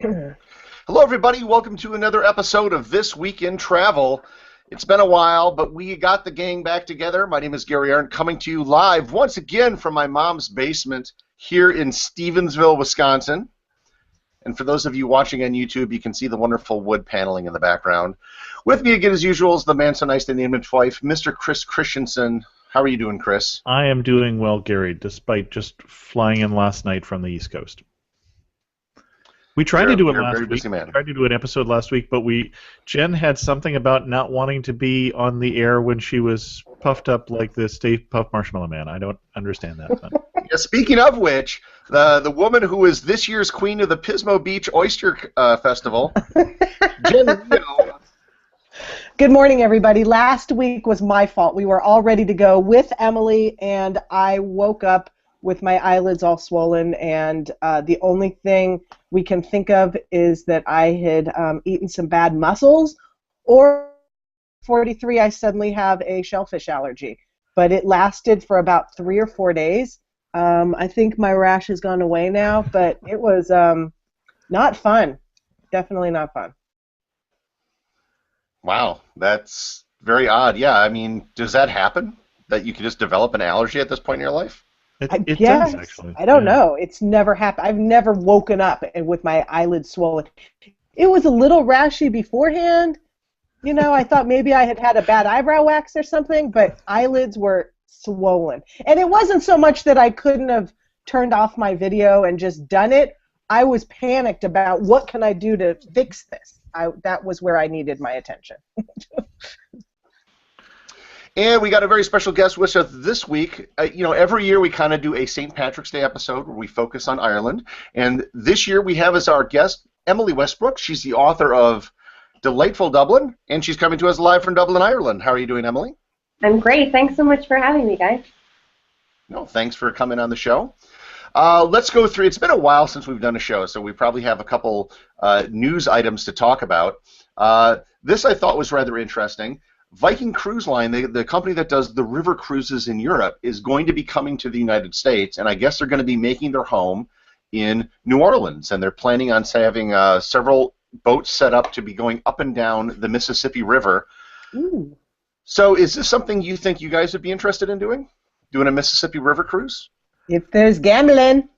Hello, everybody. Welcome to another episode of This Week in Travel. It's been a while, but we got the gang back together. My name is Gary Arndt, coming to you live once again from my mom's basement here in Stevensville, Wisconsin. And for those of you watching on YouTube, you can see the wonderful wood paneling in the background. With me again, as usual, is the man so nice they named him twice, Mr. Chris Christensen. How are you doing, Chris? I am doing well, Gary, despite just flying in last night from the East Coast. We tried to do it last week. We tried to do an episode last week, but Jen had something about not wanting to be on the air when she was puffed up like the Stay Puft Marshmallow Man. I don't understand that. Yeah, speaking of which, the woman who is this year's queen of the Pismo Beach Oyster Festival, Jen Leo. Good morning, everybody. Last week was my fault. We were all ready to go with Emily, and I woke up with my eyelids all swollen, and the only thing we can think of is that I had eaten some bad mussels, or 43, I suddenly have a shellfish allergy. But it lasted for about 3 or 4 days. I think my rash has gone away now, but it was not fun. Definitely not fun. Wow, that's very odd. Yeah, I mean, does that happen? That you can just develop an allergy at this point in your life? It does, actually. I don't know. It's never happened. I've never woken up and with my eyelids swollen. It was a little rashy beforehand. You know, I thought maybe I had had a bad eyebrow wax or something, but eyelids were swollen. And it wasn't so much that I couldn't have turned off my video and just done it. I was panicked about what can I do to fix this. That was where I needed my attention. And we got a very special guest with us this week. Every year we kind of do a St. Patrick's Day episode where we focus on Ireland. And this year we have as our guest Emily Westbrooks. She's the author of Delightful Dublin, and she's coming to us live from Dublin, Ireland. How are you doing, Emily? I'm great. Thanks so much for having me, guys. No, thanks for coming on the show. Let's go through. It's been a while since we've done a show, so we probably have a couple news items to talk about. This I thought was rather interesting. Viking Cruise Line, the company that does the river cruises in Europe, is going to be coming to the United States, and I guess they're going to be making their home in New Orleans, and they're planning on having several boats set up to be going up and down the Mississippi River. Ooh. So is this something you think you guys would be interested in doing? Doing a Mississippi River cruise? If there's gambling.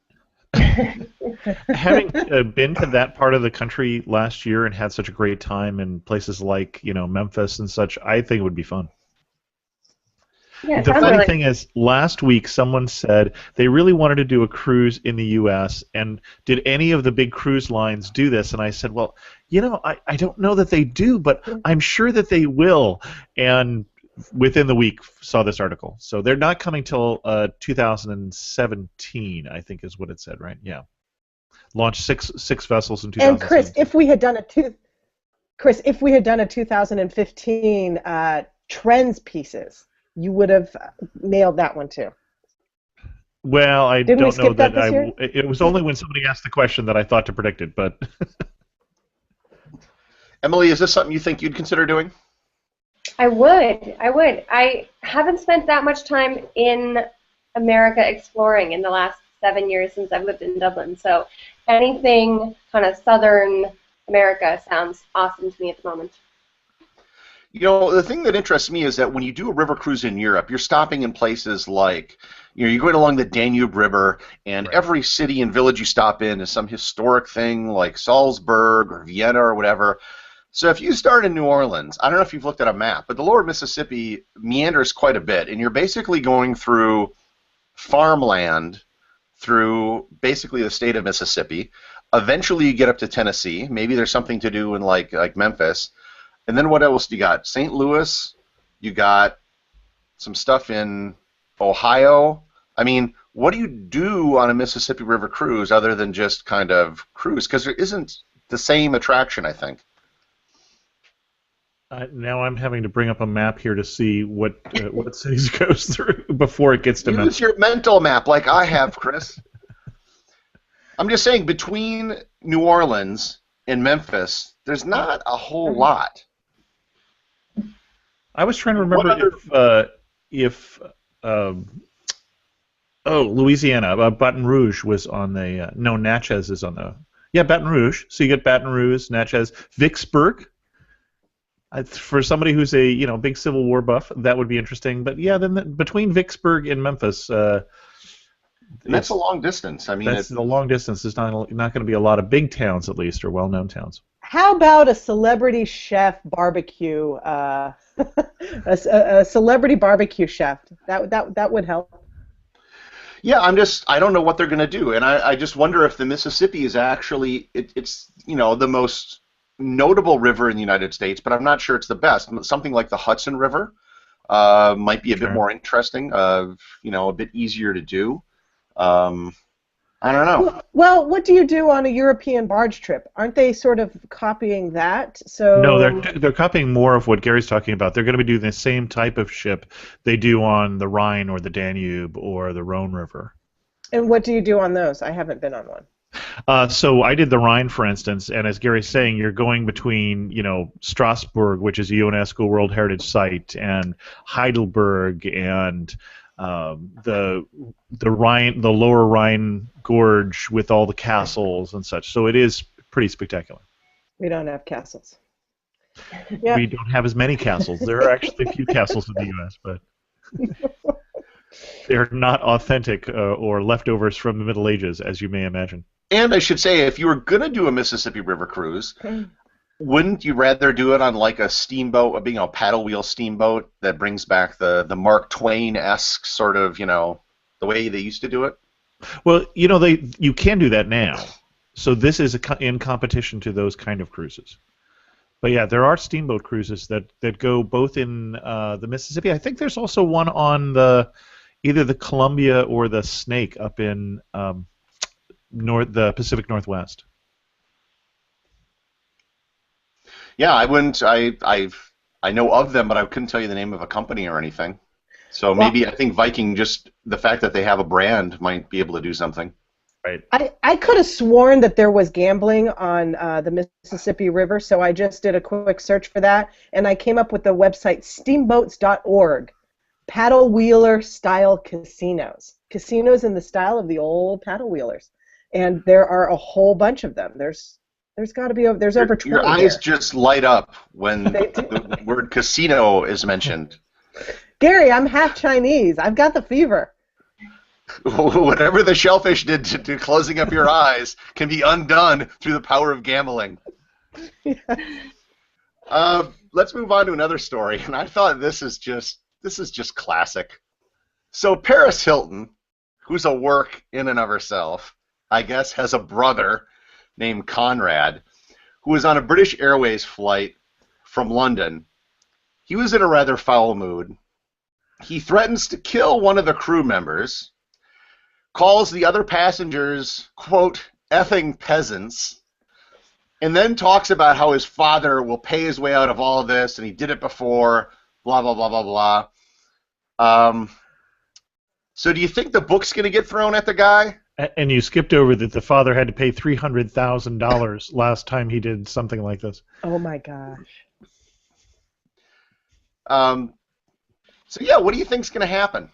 Having been to that part of the country last year and had such a great time in places like, Memphis and such, I think it would be fun. Yeah, the funny thing is, last week someone said they really wanted to do a cruise in the U.S., and did any of the big cruise lines do this? And I said, well, I don't know that they do, but I'm sure that they will. And within the week saw this article. So they're not coming till 2017, I think is what it said, right? Yeah. Launched six vessels in 2017. And Chris, if we had done a 2015 trends pieces, you would have nailed that one too. Well, I Didn't don't know that year? It was only when somebody asked the question that I thought to predict it, but Emily, is this something you think you'd consider doing? I would. I haven't spent that much time in America exploring in the last 7 years since I've lived in Dublin. So anything kind of southern America sounds awesome to me at the moment. The thing that interests me is that when you do a river cruise in Europe, you're stopping in places like, you're going along the Danube River, and right. Every city and village you stop in is some historic thing like Salzburg or Vienna or whatever. So if you start in New Orleans, I don't know if you've looked at a map, but the lower Mississippi meanders quite a bit, and you're basically going through farmland through basically the state of Mississippi. Eventually you get up to Tennessee. Maybe there's something to do in like Memphis. And then what else do you got? St. Louis, you got some stuff in Ohio. I mean, what do you do on a Mississippi River cruise other than just kind of cruise? Because there isn't the same attraction, I think. Now I'm having to bring up a map here to see what cities it goes through before it gets to Memphis. Use your mental map like I have, Chris. I'm just saying, between New Orleans and Memphis, there's not a whole lot. I was trying to remember if Louisiana, Baton Rouge was on the no, Natchez is on the Yeah, Baton Rouge. So you get Baton Rouge, Natchez, Vicksburg. For somebody who's a big Civil War buff, that would be interesting. But yeah, then between Vicksburg and Memphis, and that's a long distance. I mean, that's the long distance. There's not going to be a lot of big towns, at least, or well-known towns. How about a celebrity chef barbecue? A celebrity barbecue chef. That would help. Yeah, I don't know what they're going to do, and I just wonder if the Mississippi is actually it's the most notable river in the United States, but I'm not sure it's the best. Something like the Hudson River might be a bit more interesting, a bit easier to do. I don't know. Well, what do you do on a European barge trip? Aren't they sort of copying that? So no, they're copying more of what Gary's talking about. They're going to be doing the same type of ship they do on the Rhine or the Danube or the Rhone River. And what do you do on those? I haven't been on one. So I did the Rhine, for instance, and as Gary's saying, you're going between, Strasbourg, which is a UNESCO World Heritage Site, and Heidelberg, and the Rhine, the Lower Rhine Gorge with all the castles and such. So it is pretty spectacular. We don't have castles. Yep. We don't have as many castles. There are actually a few castles in the U.S., but they're not authentic or leftovers from the Middle Ages, as you may imagine. And I should say, if you were going to do a Mississippi River cruise, wouldn't you rather do it on like a steamboat, a paddle wheel steamboat that brings back the Mark Twain-esque sort of, the way they used to do it? Well, you can do that now. So this is in competition to those kind of cruises. But yeah, there are steamboat cruises that go both in the Mississippi. I think there's also one on either the Columbia or the Snake up in the Pacific Northwest. Yeah, I wouldn't. I know of them, but I couldn't tell you the name of a company or anything. So maybe I think Viking, just the fact that they have a brand, might be able to do something. Right. I could have sworn that there was gambling on the Mississippi River, so I just did a quick search for that, and I came up with the website steamboats.org, paddle wheeler style casinos. Casinos in the style of the old paddle wheelers, and there are a whole bunch of them. There's got to be over 20. Your eyes just light up when the word casino is mentioned. Gary, I'm half Chinese. I've got the fever. Whatever the shellfish did to closing up your eyes can be undone through the power of gambling. Let's move on to another story, and I thought this is just classic. So Paris Hilton, who's a work in and of herself, I guess has a brother named Conrad, who was on a British Airways flight from London. He was in a rather foul mood. He threatens to kill one of the crew members, calls the other passengers, quote, effing peasants, and then talks about how his father will pay his way out of all of this, and he did it before, blah, blah, blah, blah, blah. So do you think the book's going to get thrown at the guy? And you skipped over that the father had to pay $300,000 last time he did something like this. Oh, my gosh. So, yeah, what do you think's going to happen?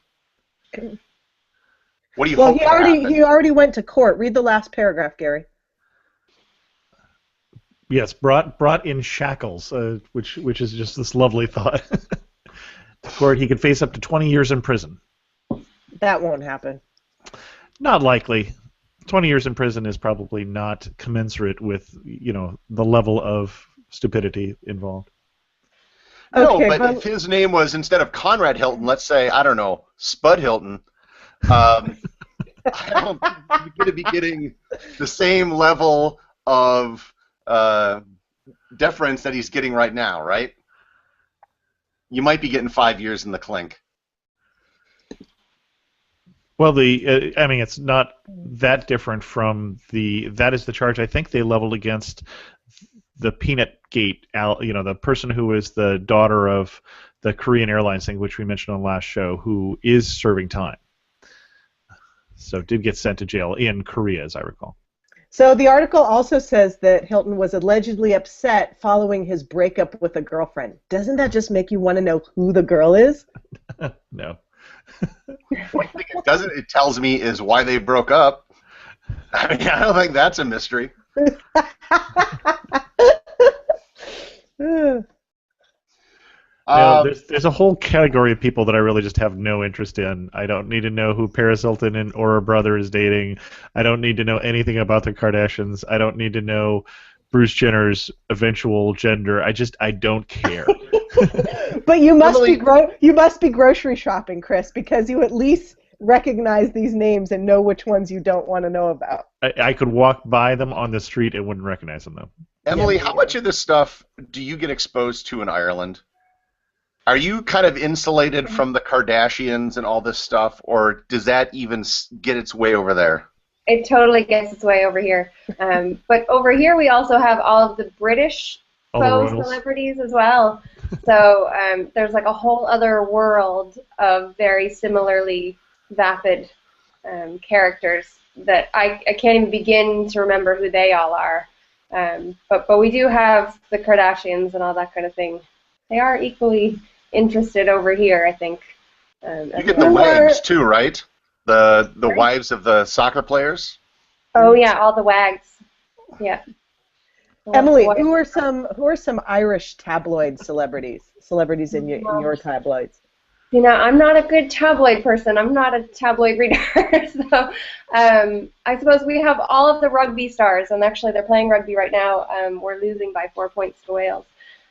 What do you Well, hope will happen? he already went to court. Read the last paragraph, Gary. Yes, brought in shackles, which is just this lovely thought. To court, he could face up to 20 years in prison. That won't happen. Not likely. 20 years in prison is probably not commensurate with, the level of stupidity involved. No, Okay, but if his name was, instead of Conrad Hilton, let's say, I don't know, Spud Hilton, I don't think you're going to be getting the same level of deference that he's getting right now, right? You might be getting 5 years in the clink. Well, it's not that different from that is the charge I think they leveled against the Peanut Gate, the person who is the daughter of the Korean Airlines thing, which we mentioned on the last show, who is serving time. So did get sent to jail in Korea, as I recall. So the article also says that Hilton was allegedly upset following his breakup with a girlfriend. Doesn't that just make you want to know who the girl is? No. One thing it doesn't, it tells me, is why they broke up. I mean, I don't think that's a mystery. No, there's a whole category of people that I really just have no interest in. I don't need to know who Paris Hilton and Aura Brother is dating. I don't need to know anything about the Kardashians. I don't need to know Bruce Jenner's eventual gender. I don't care. But you must Emily- you must be grocery shopping, Chris, because you at least recognize these names and know which ones you don't want to know about. I could walk by them on the street and wouldn't recognize them though. Emily, Yeah, how much of this stuff do you get exposed to in Ireland? Are you kind of insulated from the Kardashians and all this stuff, or does that even get its way over there? It totally gets its way over here. But over here we also have all of the British All the faux royals. celebrities as well. So there's like a whole other world of very similarly vapid characters that I can't even begin to remember who they all are. But we do have the Kardashians and all that kind of thing. They are equally interested over here, I think. You get the Who are- wags too, right? The wives of the soccer players. Oh yeah, all the wags. Yeah. Emily, What- who are some Irish tabloid celebrities in your tabloids? You know, I'm not a good tabloid person. I'm not a tabloid reader. So I suppose we have all of the rugby stars, and actually they're playing rugby right now. We're losing by 4 points to Wales.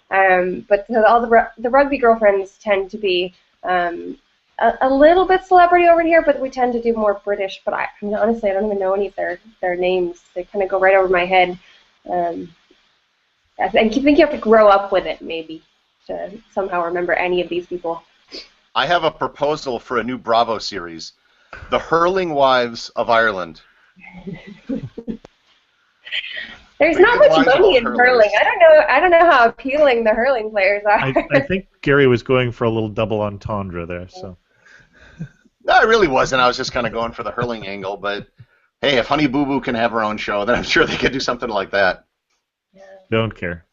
But all the rugby girlfriends tend to be a little bit celebrity over here, but we tend to do more British. But I mean, honestly, I don't even know any of their names. They kind of go right over my head. I think you have to grow up with it, maybe, to somehow remember any of these people. I have a proposal for a new Bravo series, The Hurling Wives of Ireland. There's We not could much watch money all in hurlers. hurling. I don't know how appealing the hurling players are. I think Gary was going for a little double entendre there. So No, I really wasn't. I was just kind of going for the hurling angle. But hey, if Honey Boo Boo can have her own show, then I'm sure they could do something like that. don't care.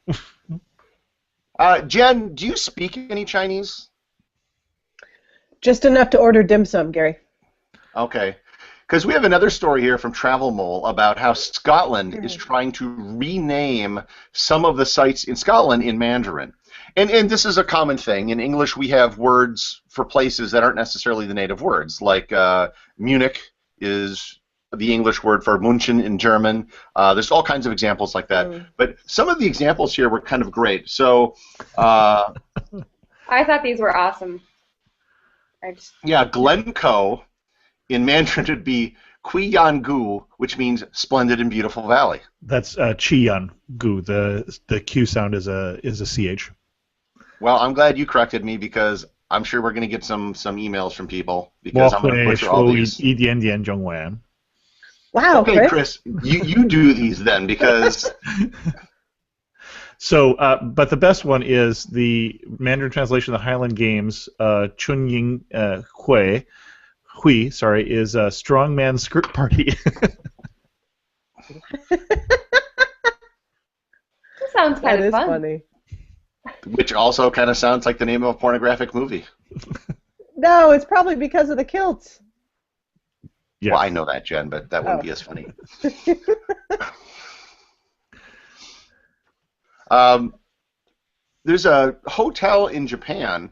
Jen, do you speak any Chinese? Just enough to order dim sum, Gary. Okay. Because we have another story here from Travel Mole about how Scotland is trying to rename some of the sites in Scotland in Mandarin. And this is a common thing. In English, we have words for places that aren't necessarily the native words. Like Munich is the English word for München in German. There's all kinds of examples like that. But some of the examples here were kind of great. So, I thought these were awesome. yeah, Glencoe in Mandarin would be Gu, which means splendid and beautiful valley. That's Chiyan Gu. The Q sound is a CH. Well, I'm glad you corrected me because I'm sure we're going to get some emails from people because I'm going to butcher all these. Wow, Okay, Chris. Chris, you do these then because So, but the best one is the Mandarin translation of the Highland Games. Chunying Hui, is a strongman skirt party. That sounds That kind of is fun. funny. which also kind of sounds like the name of a pornographic movie. No, it's probably because of the kilts. Yes. Well, I know that, Jen, but that wouldn't be as funny. There's a hotel in Japan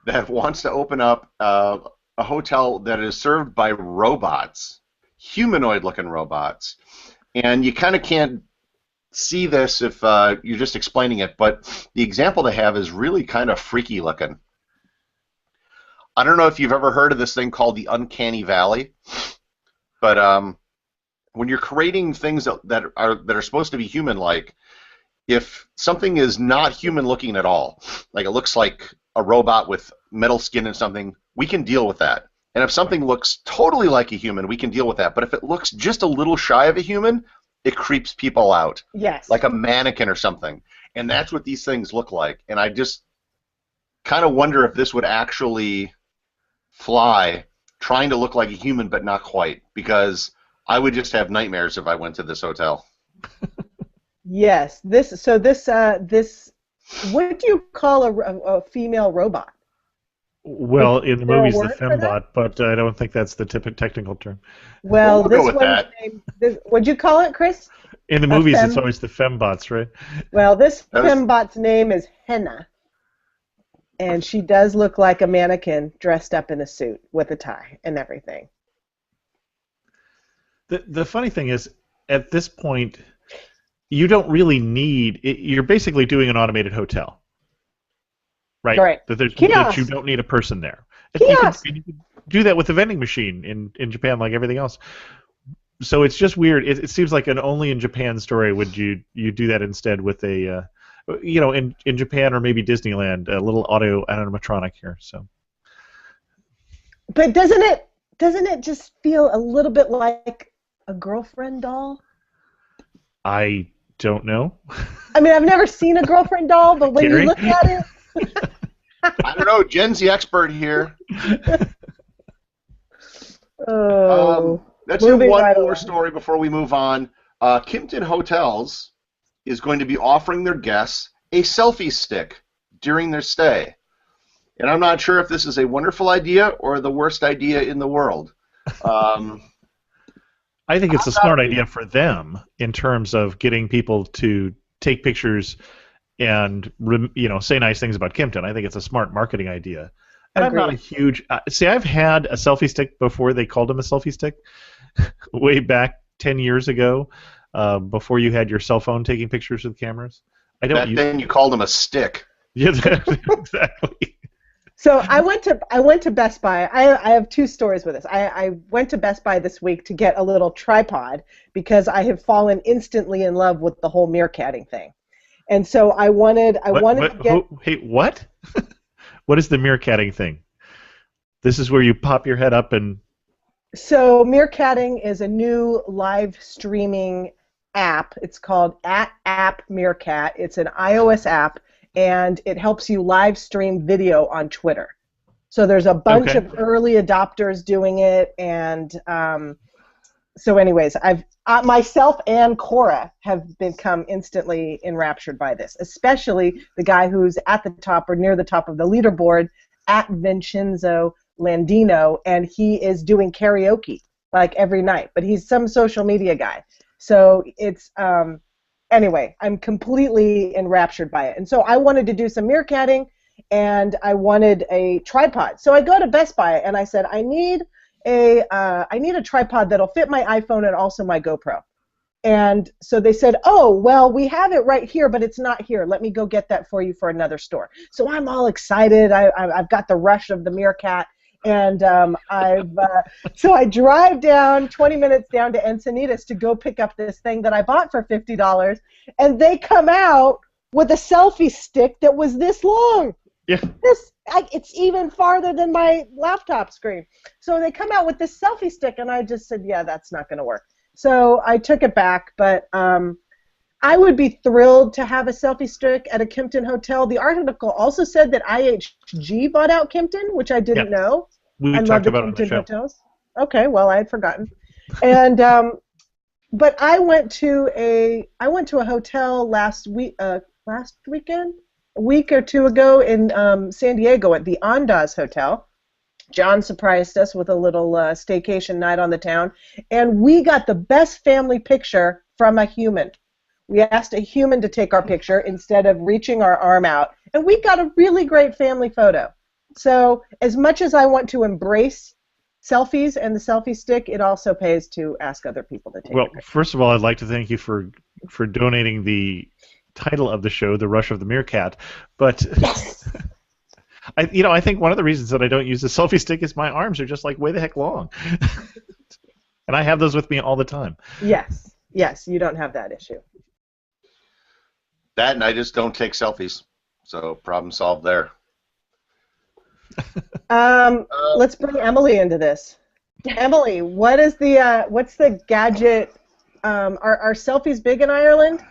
that wants to open up a hotel that is served by robots, humanoid-looking robots. And you kind of can't see this if you're just explaining it, but the example they have is really kind of freaky looking. I don't know if you've ever heard of this thing called the Uncanny Valley, but when you're creating things that are supposed to be human-like, if something is not human-looking at all, like it looks like a robot with metal skin and something, we can deal with that. And if something looks totally like a human, we can deal with that. But if it looks just a little shy of a human, it creeps people out. Yes. Like a mannequin or something. And that's what these things look like. And I just kind of wonder if this would actually fly, trying to look like a human but not quite, because I would just have nightmares if I went to this hotel. Yes. This. What do you call a female robot? Well, in the there a movies, the word for that? fembot, but I don't think that's the technical term. Well, We'll go this with one's that. name. What'd you call it, Chris? In the A movies, it's fem. always the fembots, right? Well, this That was fembot's name is Henna, and she does look like a mannequin dressed up in a suit with a tie and everything. The funny thing is, at this point, you don't really need. You're basically doing an automated hotel, right? Right. That you Kiosk. don't need a person there. Kiosk. You can do that with the vending machine in Japan, like everything else. So it's just weird. It seems like an only in Japan story would you do that instead with a, in Japan or maybe Disneyland, a little auto animatronic here. So. But doesn't it just feel a little bit like a girlfriend doll? I don't know. I mean, I've never seen a girlfriend doll, but when Gary? you look at it, I don't know. Jen's the expert here. oh. Let's do Moving one right more along. story before we move on. Kimpton Hotels is going to be offering their guests a selfie stick during their stay. And I'm not sure if this is a wonderful idea or the worst idea in the world. I think it's a smart idea for them in terms of getting people to take pictures and say nice things about Kimpton. I think it's a smart marketing idea. And I'm not a Agreed. huge see. I've had a selfie stick before they called them a selfie stick, way back 10 years ago, before you had your cell phone taking pictures with cameras. I don't Back use. then you called them a stick. Yeah, exactly. So I went to Best Buy. I have two stories with this. I went to Best Buy this week to get a little tripod because I have fallen instantly in love with the whole meerkatting thing, and so I wanted to get. Hey, what? What is the meerkatting thing? This is where you pop your head up and. So meerkatting is a new live streaming app. It's called @app Meerkat. It's an iOS app, and it helps you live stream video on Twitter. So there's a bunch of early adopters doing it, and so anyways, I've myself and Cora have become instantly enraptured by this, especially the guy who's at the top or near the top of the leaderboard, @Vincenzo Landino, and he is doing karaoke like every night, but he's some social media guy. So it's anyway, I'm completely enraptured by it. And so I wanted to do some meerkatting, and I wanted a tripod. So I go to Best Buy and I said, I need a tripod that'll fit my iPhone and also my GoPro. And so they said, oh, well, we have it right here, but it's not here. Let me go get that for you for another store. So I'm all excited. I've got the rush of the meerkat. And so I drive down 20 minutes down to Encinitas to go pick up this thing that I bought for $50, and they come out with a selfie stick that was this long. Yeah. It's even farther than my laptop screen. So they come out with this selfie stick, and I just said, yeah, that's not going to work. So I took it back, but I would be thrilled to have a selfie stick at a Kimpton hotel. The article also said that IHG bought out Kimpton, which I didn't know. We I love talked the about it on the Kimpton show. hotels. Okay, well, I had forgotten. And but I went to a hotel last weekend, a week or two ago in San Diego at the Andaz Hotel. John surprised us with a little staycation night on the town, and we got the best family picture from a human. We asked a human to take our picture instead of reaching our arm out, and we got a really great family photo. So as much as I want to embrace selfies and the selfie stick, it also pays to ask other people to take Well, a picture. first of all, I'd like to thank you for donating the title of the show, The Rush of the Meerkat. But Yes! I think one of the reasons that I don't use the selfie stick is my arms are just like way the heck long. And I have those with me all the time. Yes, you don't have that issue. That and I just don't take selfies. So problem solved there. Let's bring Emily into this. Emily, what's the gadget? Are selfies big in Ireland?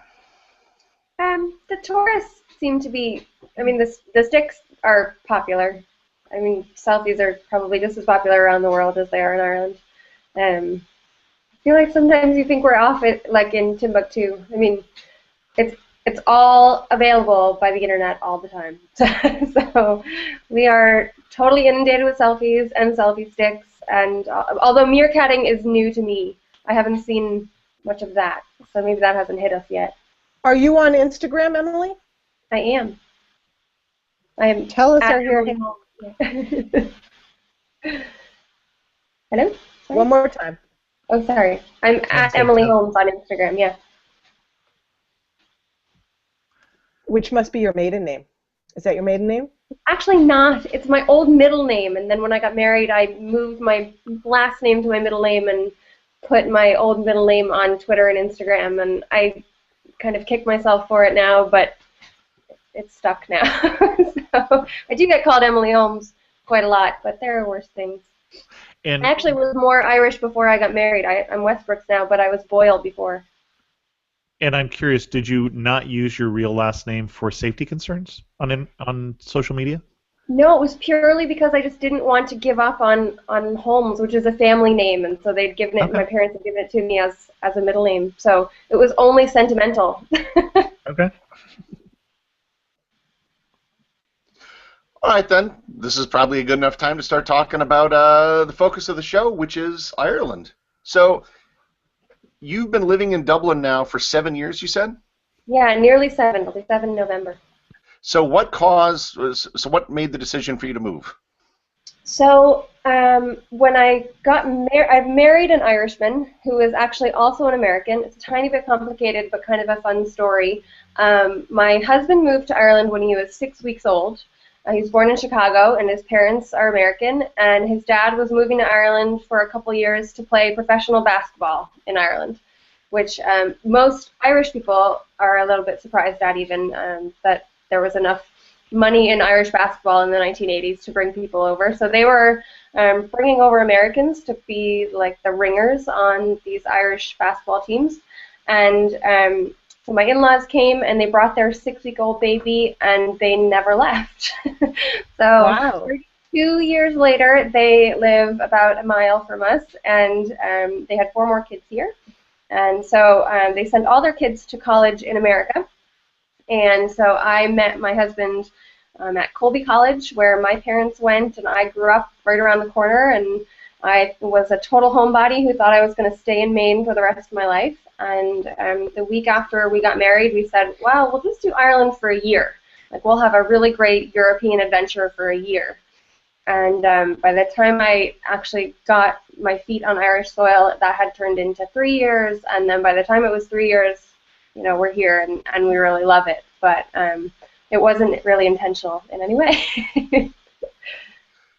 The tourists seem to be. I mean, the sticks are popular. I mean, selfies are probably just as popular around the world as they are in Ireland. I feel like sometimes you think we're off it, like in Timbuktu. I mean, it's it's all available by the internet all the time. So we are totally inundated with selfies and selfie sticks. And although meerkatting is new to me, I haven't seen much of that. So maybe that hasn't hit us yet. Are you on Instagram, Emily? I am. I am. Tell us at your Emily Holmes. Hello? Sorry? One more time. Oh, sorry. I'm at Emily Holmes on Instagram, yeah. Which must be your maiden name. Is that your maiden name? Actually not. It's my old middle name, and then when I got married, I moved my last name to my middle name and put my old middle name on Twitter and Instagram, and I kind of kick myself for it now, but it's stuck now. So I do get called Emily Holmes quite a lot, but there are worse things. And I actually was more Irish before I got married. I'm Westbrooks now, but I was Boyle before. And I'm curious, did you not use your real last name for safety concerns on social media? No, it was purely because I just didn't want to give up on Holmes, which is a family name, and so they'd given it. Okay. My parents had given it to me as a middle name, so it was only sentimental. Okay. All right, then. This is probably a good enough time to start talking about the focus of the show, which is Ireland. So you've been living in Dublin now for 7 years, you said? Yeah, nearly 7. It'll be 7 in November. So what made the decision for you to move? So when I got married, I married an Irishman who is actually also an American. It's a tiny bit complicated, but kind of a fun story. My husband moved to Ireland when he was 6 weeks old. He was born in Chicago, and his parents are American, and his dad was moving to Ireland for a couple years to play professional basketball in Ireland, which most Irish people are a little bit surprised at, even that there was enough money in Irish basketball in the 1980s to bring people over. So they were bringing over Americans to be like the ringers on these Irish basketball teams. And so my in-laws came and they brought their 6-week-old baby and they never left. So Wow. 2 years later, they live about a mile from us, and they had 4 more kids here. And so they sent all their kids to college in America. And so I met my husband at Colby College, where my parents went, and I grew up right around the corner, and I was a total homebody who thought I was going to stay in Maine for the rest of my life. And the week after we got married, we said, well, we'll just do Ireland for a year. Like, we'll have a really great European adventure for a year. And by the time I actually got my feet on Irish soil, that had turned into 3 years. And then by the time it was 3 years, you know, we're here and we really love it. But it wasn't really intentional in any way.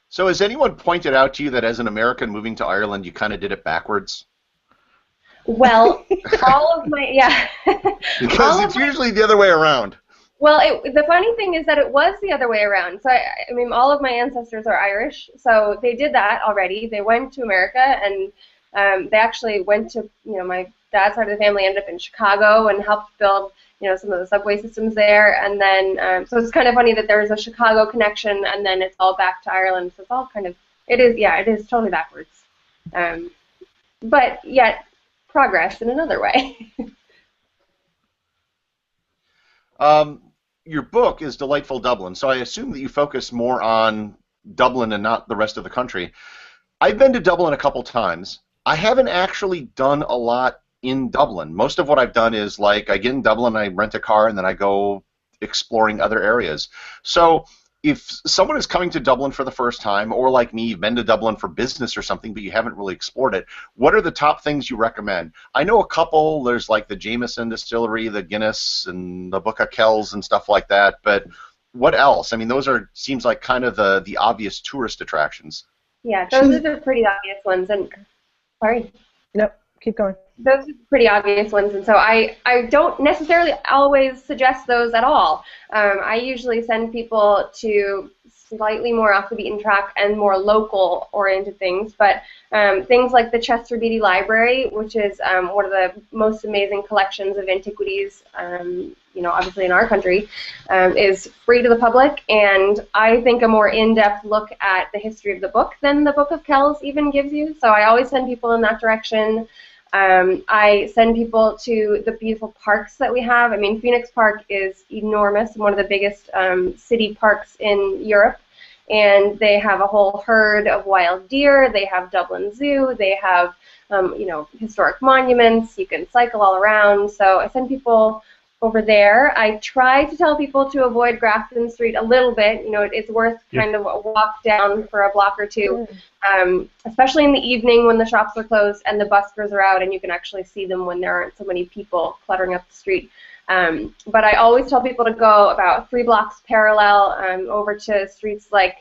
So has anyone pointed out to you that as an American moving to Ireland, you kind of did it backwards? Well, all of my, yeah. Because it's usually the other way around. Well, the funny thing is that it was the other way around. So, I mean, all of my ancestors are Irish, so they did that already. They went to America, and they actually went to, you know, my dad's side of the family ended up in Chicago and helped build, you know, some of the subway systems there. And then, so it's kind of funny that there's a Chicago connection, and then it's all back to Ireland. So it's all kind of, it is totally backwards. But yet, progress in another way. Your book is Delightful Dublin, so I assume that you focus more on Dublin and not the rest of the country. I've been to Dublin a couple times. I haven't actually done a lot in Dublin. Most of what I've done is, like, I get in Dublin, I rent a car, and then I go exploring other areas. So if someone is coming to Dublin for the first time, or like me, you've been to Dublin for business or something, but you haven't really explored it, what are the top things you recommend? I know a couple. There's like the Jameson Distillery, the Guinness, and the Book of Kells and stuff like that, but what else? I mean, those are, seems like kind of the obvious tourist attractions. Yeah, those are the pretty obvious ones. And sorry. Nope, keep going. Those are pretty obvious ones, and so I don't necessarily always suggest those at all. I usually send people to slightly more off the beaten track and more local-oriented things, but things like the Chester Beatty Library, which is one of the most amazing collections of antiquities, you know, obviously in our country, is free to the public, and I think a more in-depth look at the history of the book than the Book of Kells even gives you, so I always send people in that direction. I send people to the beautiful parks that we have. I mean, Phoenix Park is enormous, one of the biggest city parks in Europe. And they have a whole herd of wild deer. They have Dublin Zoo. They have, historic monuments. You can cycle all around. So I send people over there. I try to tell people to avoid Grafton Street a little bit. It's worth kind of a walk down for a block or two, especially in the evening when the shops are closed and the buskers are out and you can actually see them when there aren't so many people cluttering up the street. But I always tell people to go about 3 blocks parallel over to streets like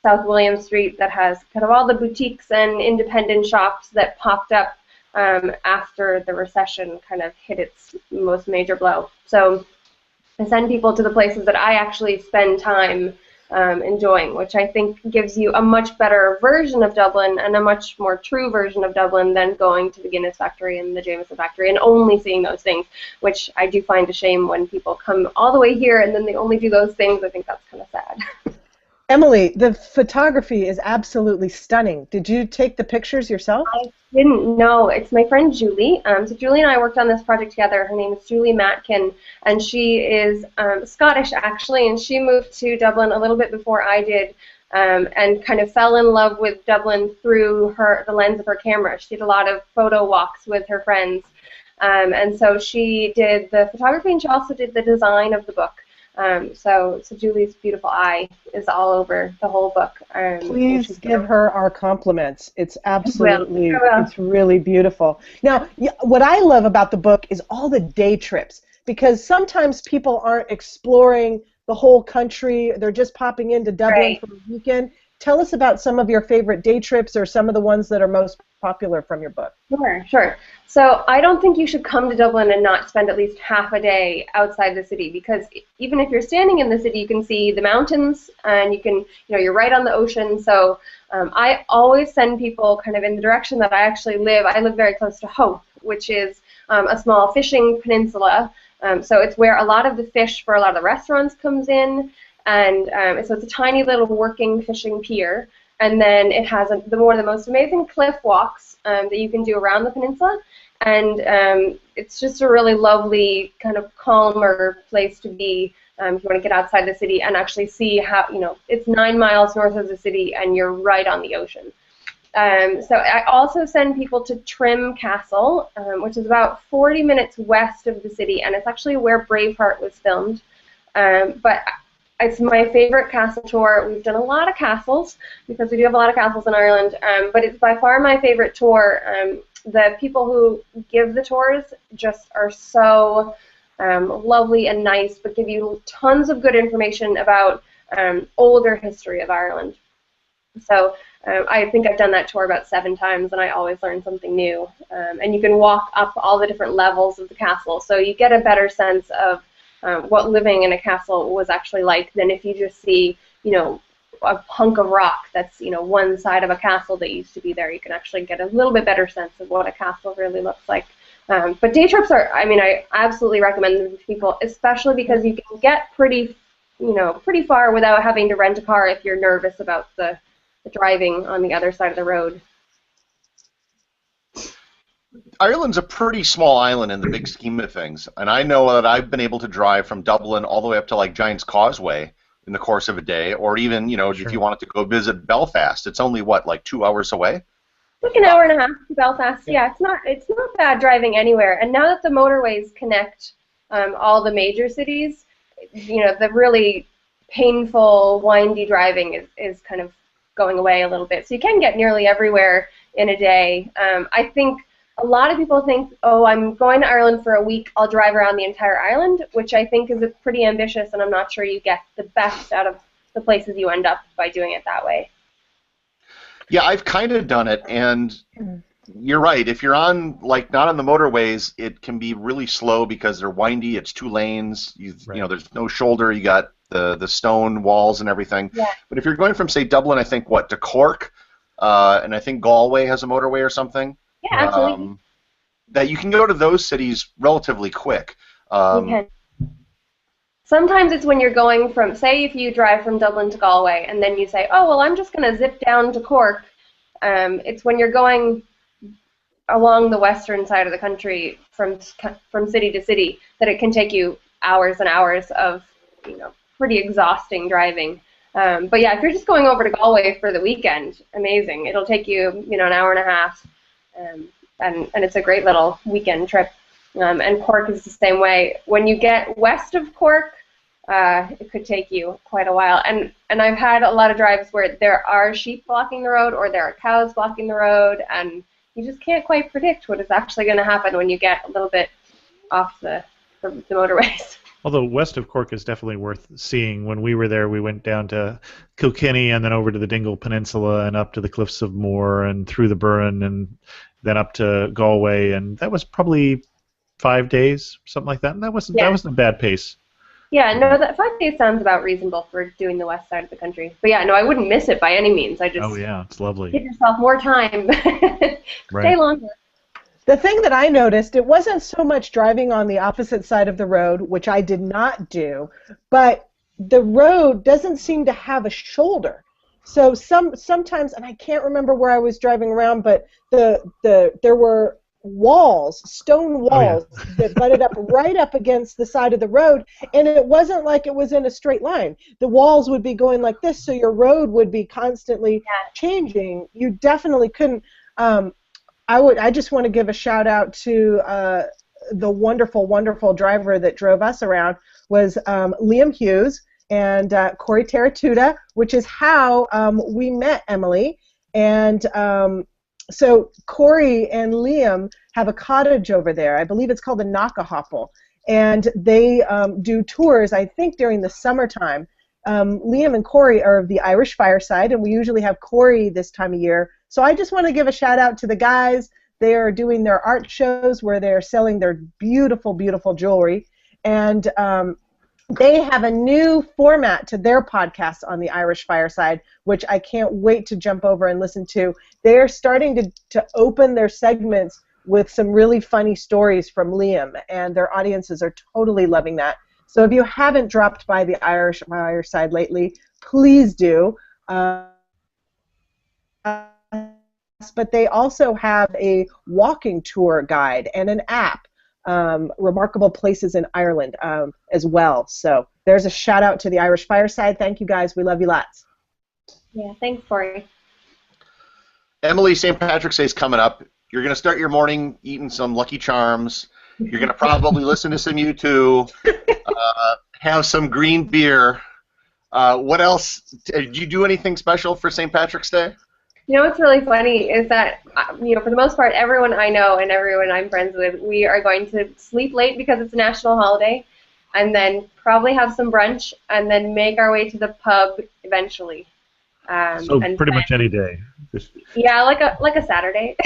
South William Street that has kind of all the boutiques and independent shops that popped up after the recession kind of hit its most major blow. So I send people to the places that I actually spend time enjoying, which I think gives you a much better version of Dublin and a much more true version of Dublin than going to the Guinness factory and the Jameson factory and only seeing those things, which I do find a shame when people come all the way here and then they only do those things. I think that's kind of sad. Emily, the photography is absolutely stunning. Did you take the pictures yourself? I didn't know. It's my friend Julie. So Julie and I worked on this project together. Her name is Julie Matkin, and she is Scottish, actually, and she moved to Dublin a little bit before I did and kind of fell in love with Dublin through the lens of her camera. She did a lot of photo walks with her friends, and so she did the photography, and she also did the design of the book. So Julie's beautiful eye is all over the whole book. Please give her our compliments. It's absolutely, it's really beautiful. Now, what I love about the book is all the day trips, because sometimes people aren't exploring the whole country. They're just popping into Dublin for a weekend. Tell us about some of your favorite day trips or some of the ones that are most popular from your book. Sure. So I don't think you should come to Dublin and not spend at least half a day outside the city, because even if you're standing in the city, you can see the mountains and you can, you're right on the ocean. So I always send people kind of in the direction that I actually live. I live very close to Hope, which is a small fishing peninsula. So it's where a lot of the fish for a lot of the restaurants comes in. And so it's a tiny little working fishing pier, and then it has the most amazing cliff walks that you can do around the peninsula, and it's just a really lovely kind of calmer place to be if you want to get outside the city and actually see how, it's 9 miles north of the city and you're right on the ocean. So I also send people to Trim Castle, which is about 40 minutes west of the city, and it's actually where Braveheart was filmed. But it's my favorite castle tour. We've done a lot of castles because we do have a lot of castles in Ireland, but it's by far my favorite tour. The people who give the tours just are so lovely and nice, but give you tons of good information about older history of Ireland. So I think I've done that tour about 7 times, and I always learn something new. And you can walk up all the different levels of the castle, so you get a better sense of what living in a castle was actually like than if you just see, a hunk of rock that's, one side of a castle that used to be there. You can actually get a little bit better sense of what a castle really looks like. But day trips are, I absolutely recommend them to people, especially because you can get pretty far without having to rent a car if you're nervous about the driving on the other side of the road. Ireland's a pretty small island in the big scheme of things, and I know that I've been able to drive from Dublin all the way up to like Giant's Causeway in the course of a day, or even, if you wanted to go visit Belfast, it's only like 2 hours away? Like an hour and a half to Belfast. Yeah, it's not bad driving anywhere. And now that the motorways connect all the major cities, the really painful, windy driving is kind of going away a little bit. So you can get nearly everywhere in a day. I think a lot of people think, oh, I'm going to Ireland for a week, I'll drive around the entire island, which I think is pretty ambitious, and I'm not sure you get the best out of the places you end up by doing it that way. Yeah, I've kind of done it, and you're right. If you're on, not on the motorways, it can be really slow because they're windy, it's 2 lanes, there's no shoulder, you got the stone walls and everything. Yeah. But if you're going from, say, Dublin, I think, to Cork, and I think Galway has a motorway or something. Yeah, absolutely. That you can go to those cities relatively quick. You can. Sometimes it's when you're going from, say if you drive from Dublin to Galway and then you say, oh, well, I'm just going to zip down to Cork. It's when you're going along the western side of the country from city to city that it can take you hours and hours of, pretty exhausting driving. But yeah, if you're just going over to Galway for the weekend, amazing. It'll take you, an hour and a half, and it's a great little weekend trip. And Cork is the same way. When you get west of Cork, it could take you quite a while. And I've had a lot of drives where there are sheep blocking the road or there are cows blocking the road, and you just can't quite predict what is actually going to happen when you get a little bit off the motorways. Although west of Cork is definitely worth seeing. When we were there, we went down to Kilkenny and then over to the Dingle Peninsula and up to the Cliffs of Moher and through the Burren and then up to Galway, and that was probably 5 days, something like that. And that wasn't a bad pace. Yeah, no, that 5 days sounds about reasonable for doing the west side of the country. But yeah, no, I wouldn't miss it by any means. Oh yeah, it's lovely. Give yourself more time. Stay longer. The thing that I noticed, it wasn't so much driving on the opposite side of the road, which I did not do, but the road doesn't seem to have a shoulder. So sometimes, and I can't remember where I was driving around, but there were stone walls that butted up right up against the side of the road, and it wasn't like it was in a straight line. The walls would be going like this, so your road would be constantly changing. You definitely couldn't. I just want to give a shout out to the wonderful, wonderful driver that drove us around was Liam Hughes and Corey Teratuta, which is how we met Emily. And so Corey and Liam have a cottage over there. I believe it's called the Knockahopple. And they do tours, I think, during the summertime. Liam and Corey are of the Irish Fireside, and we usually have Corey this time of year. So I just want to give a shout out to the guys. They are doing their art shows where they're selling their beautiful, beautiful jewelry. And they have a new format to their podcast on the Irish Fireside, which I can't wait to jump over and listen to. They're starting to open their segments with some really funny stories from Liam, and their audiences are totally loving that. So if you haven't dropped by the Irish Fireside lately, please do. But they also have a walking tour guide and an app, Remarkable Places in Ireland, as well. So there's a shout out to the Irish Fireside. Thank you guys. We love you lots. Yeah, thanks, Corey. Emily, St. Patrick's Day is coming up. You're going to start your morning eating some Lucky Charms. You're going to probably listen to some U2, have some green beer. What else? Did you do anything special for St. Patrick's Day? What's really funny is that, for the most part, everyone I know and everyone I'm friends with, we are going to sleep late because it's a national holiday, and then probably have some brunch, and then make our way to the pub eventually. So pretty much any day. Yeah, like a Saturday.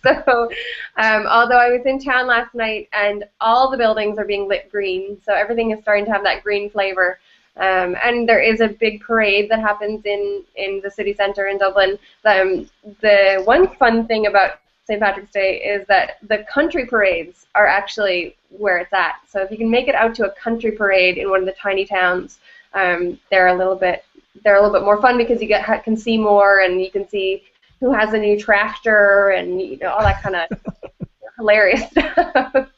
So, although I was in town last night, and all the buildings are being lit green, so everything is starting to have that green flavor. And there is a big parade that happens in the city centre in Dublin. The one fun thing about St. Patrick's Day is that the country parades are actually where it's at. So if you can make it out to a country parade in one of the tiny towns, they're a little bit more fun because you can see more, and you can see who has a new tractor and all that kind of hilarious stuff.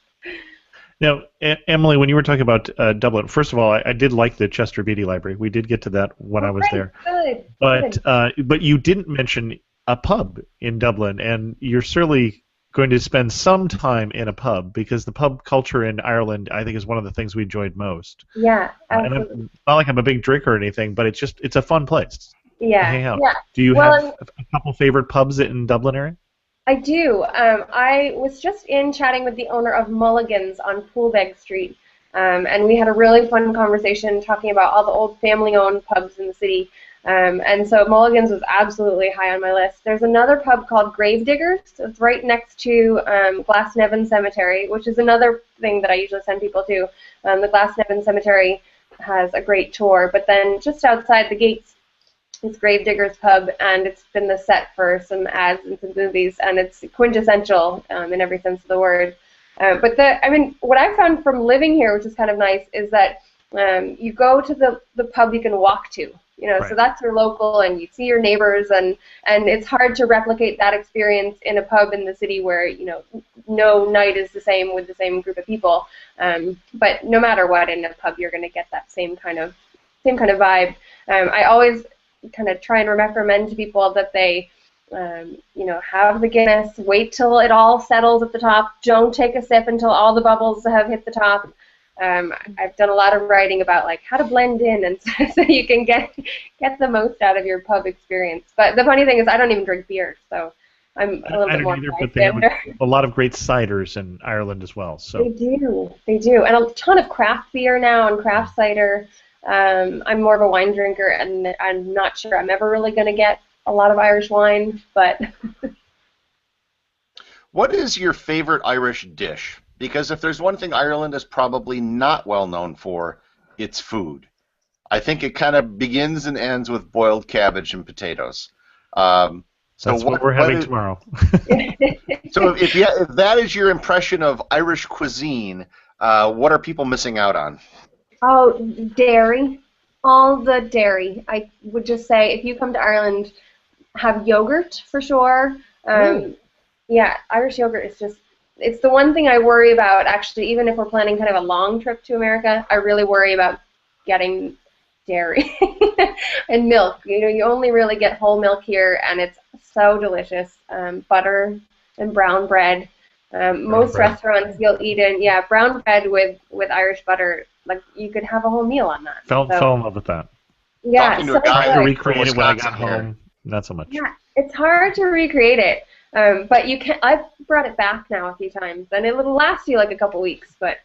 Now, Emily, when you were talking about Dublin, first of all, I did like the Chester Beatty Library. We did get to that when I was there. Good. But you didn't mention a pub in Dublin, and you're certainly going to spend some time in a pub, because the pub culture in Ireland, I think, is one of the things we enjoyed most. Yeah, absolutely. And it's not like I'm a big drinker or anything, but it's a fun place. Yeah. To hang out. Yeah. Do you have a couple favorite pubs in Dublin area? I do. I was just chatting with the owner of Mulligan's on Poolbeg Street, and we had a really fun conversation talking about all the old family-owned pubs in the city. And so Mulligan's was absolutely high on my list. There's another pub called Gravediggers. It's right next to Glasnevin Cemetery, which is another thing that I usually send people to. The Glasnevin Cemetery has a great tour, but then just outside the gates is Gravediggers Pub, and it's been the set for some ads and some movies, and it's quintessential in every sense of the word. But what I found from living here, which is kind of nice, is that you go to the pub you can walk to. Right. So that's your local, and you see your neighbors, and it's hard to replicate that experience in a pub in the city where, no night is the same with the same group of people. But no matter what, in a pub, you're going to get that same kind of vibe. I always kind of try and recommend to people that they, have the Guinness, wait till it all settles at the top. Don't take a sip until all the bubbles have hit the top. I've done a lot of writing about how to blend in, and so you can get the most out of your pub experience. But the funny thing is, I don't even drink beer, so I'm a little bit more either, but they have a lot of great ciders in Ireland as well. So they do, and a ton of craft beer now and craft cider. I'm more of a wine drinker, and I'm not sure I'm ever really going to get a lot of Irish wine, but. What is your favorite Irish dish? Because if there's one thing Ireland is probably not well known for, it's food. I think it kind of begins and ends with boiled cabbage and potatoes. So that's what we're having tomorrow. So if that is your impression of Irish cuisine, what are people missing out on? Oh, dairy. All the dairy. I would just say if you come to Ireland, have yogurt for sure. Yeah, Irish yogurt is just, it's the one thing I worry about, actually, even if we're planning kind of a long trip to America. I really worry about getting dairy and milk. You only really get whole milk here, and it's so delicious. Butter and brown bread. Most restaurants you'll eat in, brown bread with Irish butter. You could have a whole meal on that. Fell in love with that. Yeah, talking to a guy to recreate it when I got home. Not so much. Yeah, it's hard to recreate it. But you can. I've brought it back now a few times, and it will last you a couple weeks. But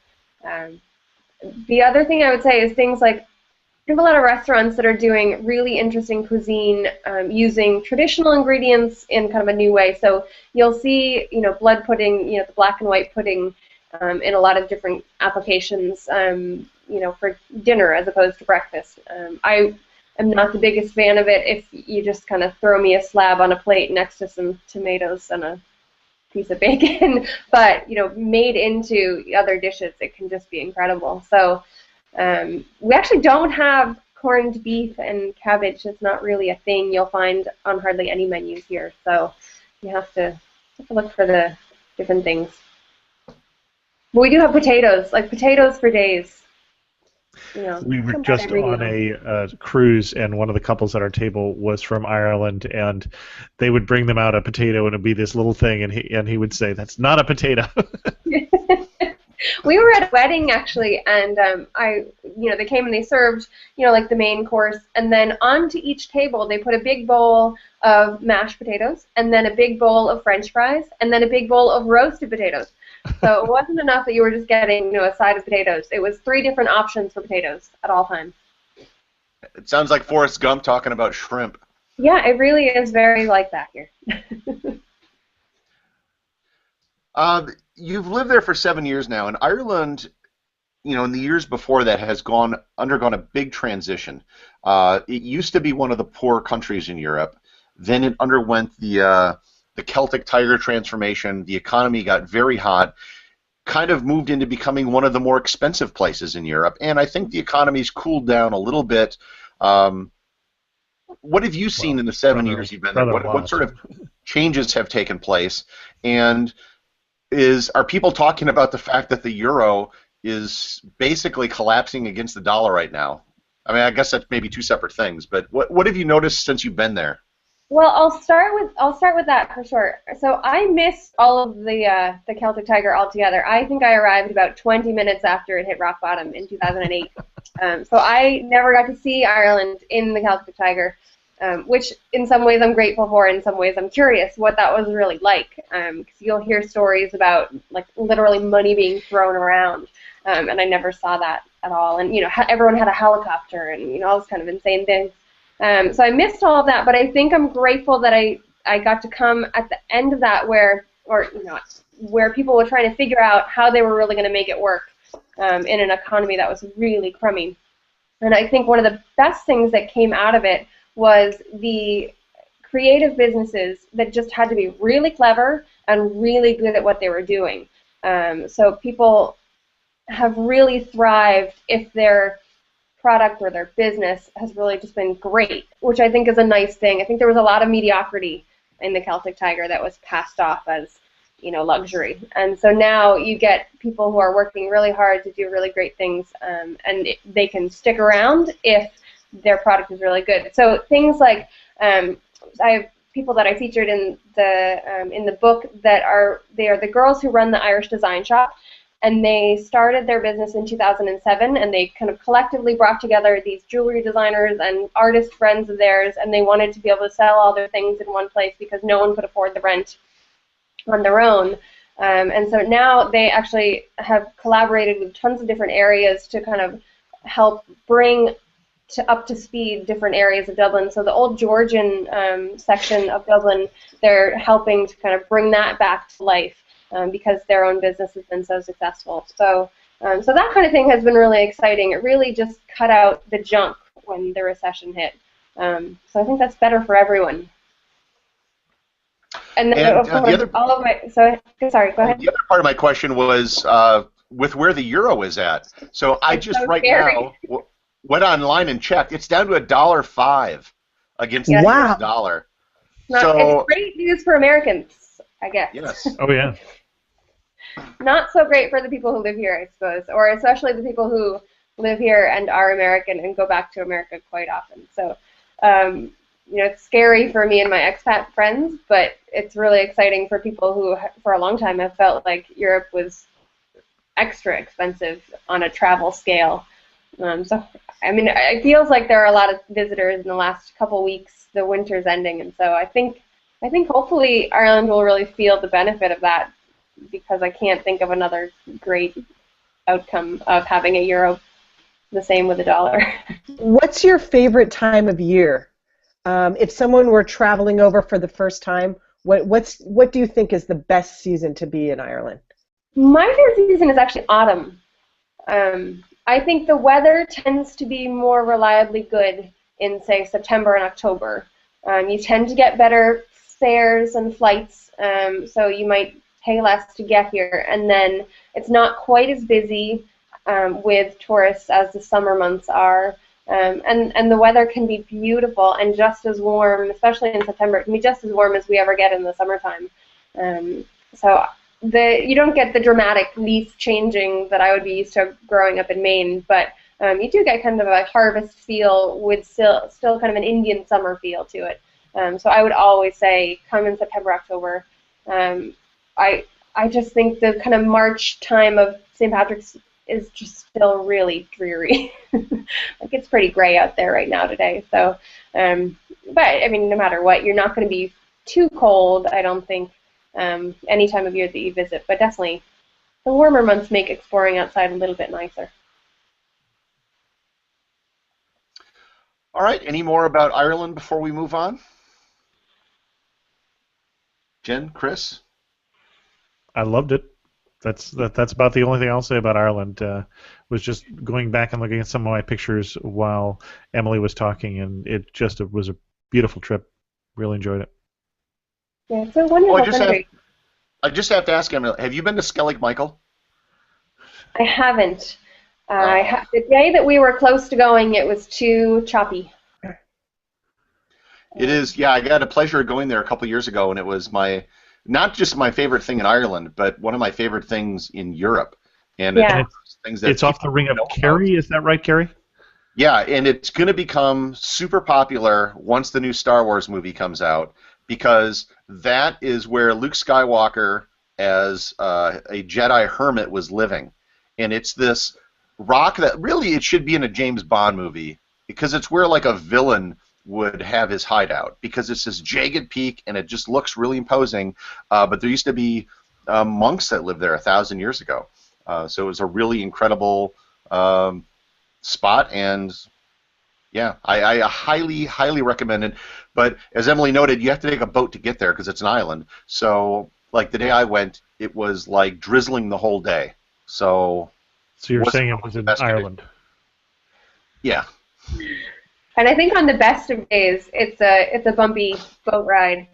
the other thing I would say is things like, we have a lot of restaurants that are doing really interesting cuisine using traditional ingredients in kind of a new way. So you'll see, blood pudding, the black and white pudding in a lot of different applications, for dinner as opposed to breakfast. I'm not the biggest fan of it if you just kind of throw me a slab on a plate next to some tomatoes and a piece of bacon. But, made into other dishes, it can just be incredible. So we actually don't have corned beef and cabbage. It's not really a thing you'll find on hardly any menus here. So you have to look for the different things. But we do have potatoes, potatoes for days. We were just on a cruise, and one of the couples at our table was from Ireland, and they would bring them out a potato, and it'd be this little thing, and he would say, "That's not a potato." We were at a wedding actually, and they came and they served, the main course, and then onto each table they put a big bowl of mashed potatoes, and then a big bowl of French fries, and then a big bowl of roasted potatoes. So it wasn't enough that you were just getting, a side of potatoes. It was 3 different options for potatoes at all times. It sounds like Forrest Gump talking about shrimp. Yeah, it really is very like that here. You've lived there for 7 years now, and Ireland, in the years before that, has undergone a big transition. It used to be one of the poor countries in Europe. Then it underwent the Celtic Tiger transformation. The economy got very hot, kind of moved into becoming one of the more expensive places in Europe, and I think the economy's cooled down a little bit. What have you seen in the 7 years you've been there? What sort of changes have taken place? And are people talking about the fact that the euro is basically collapsing against the dollar right now? I mean, I guess that's maybe 2 separate things, but what have you noticed since you've been there? Well, I'll start with that for sure. So I missed all of the Celtic Tiger altogether. I think I arrived about 20 minutes after it hit rock bottom in 2008. So I never got to see Ireland in the Celtic Tiger, which in some ways I'm grateful for. In some ways I'm curious what that was really like, because you'll hear stories about literally money being thrown around, and I never saw that at all. And everyone had a helicopter and all this kind of insane things. So I missed all of that, but I think I'm grateful that I got to come at the end of that where people were trying to figure out how they were really going to make it work in an economy that was really crummy. And I think one of the best things that came out of it was the creative businesses that just had to be really clever and really good at what they were doing. So people have really thrived if they're product or their business has really just been great, which I think is a nice thing. I think there was a lot of mediocrity in the Celtic Tiger that was passed off as, luxury. And so now you get people who are working really hard to do really great things, and they can stick around if their product is really good. So things like, I have people that I featured in the book that are the girls who run the Irish Design Shop, and they started their business in 2007, and they kind of collectively brought together these jewelry designers and artist friends of theirs, and they wanted to be able to sell all their things in one place because no one could afford the rent on their own. And so now they actually have collaborated with tons of different areas to kind of help bring up to speed different areas of Dublin. So the old Georgian section of Dublin, they're helping to kind of bring that back to life because their own business has been so successful. So that kind of thing has been really exciting. It really just cut out the junk when the recession hit. So I think that's better for everyone. And then, of course, sorry, go ahead. The other part of my question was with where the euro is at. So I just so right now went online and checked. It's down to $1.05 against the US dollar. It's great news for Americans, I guess. Yes. Oh, yeah. Not so great for the people who live here, I suppose, or especially the people who live here and are American and go back to America quite often. So, it's scary for me and my expat friends, but it's really exciting for people who, for a long time, have felt like Europe was extra expensive on a travel scale. So, I mean, it feels like there are a lot of visitors in the last couple weeks. The winter's ending, and so I think hopefully Ireland will really feel the benefit of that, because I can't think of another great outcome of having a euro the same with a dollar. What's your favorite time of year? If someone were traveling over for the first time, what do you think is the best season to be in Ireland? My favorite season is actually autumn. I think the weather tends to be more reliably good in, say, September and October. You tend to get better fares and flights, so you might pay less to get here, and then it's not quite as busy with tourists as the summer months are. And the weather can be beautiful and just as warm, especially in September. It can be just as warm as we ever get in the summertime. So you don't get the dramatic leaf changing that I would be used to growing up in Maine, but you do get kind of a harvest feel with still kind of an Indian summer feel to it. So I would always say come in September, October. I just think the kind of March time of St. Patrick's is just still really dreary. Like, it's pretty gray out there right now today. So, but I mean, no matter what, you're not going to be too cold, I don't think, any time of year that you visit. But definitely, the warmer months make exploring outside a little bit nicer. All right. Any more about Ireland before we move on? Jen, Chris? I loved it. That's about the only thing I'll say about Ireland. Was just going back and looking at some of my pictures while Emily was talking, and it was a beautiful trip. Really enjoyed it. Yeah, it's a wonderful country. I just have to ask Emily, have you been to Skellig Michael? I haven't. The day that we were close to going, it was too choppy. It is, yeah. I got a pleasure of going there a couple years ago, and it was not just my favorite thing in Ireland, but one of my favorite things in Europe. And it's off the ring of Kerry, is that right, Kerry? Yeah, and it's going to become super popular once the new Star Wars movie comes out, because that is where Luke Skywalker, as a Jedi hermit, was living. And it's this rock that really it should be in a James Bond movie, because it's where like a villain would have his hideout, because it's this jagged peak and it just looks really imposing. But there used to be monks that lived there 1,000 years ago. So it was a really incredible spot, and yeah, I highly, highly recommend it. But as Emily noted, you have to take a boat to get there because it's an island. So like the day I went, it was like drizzling the whole day. So you're saying it was in Ireland? Yeah. And I think on the best of days, it's a bumpy boat ride.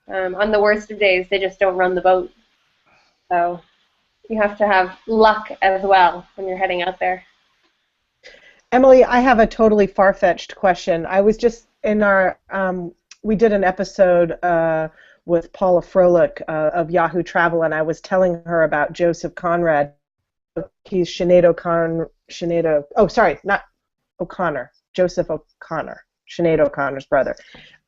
On the worst of days, they just don't run the boat. So you have to have luck as well when you're heading out there. Emily, I have a totally far-fetched question. I was just in our, we did an episode with Paula Froelich of Yahoo Travel, and I was telling her about Joseph Conrad. He's not O'Connor, Joseph O'Connor, Sinead O'Connor's brother.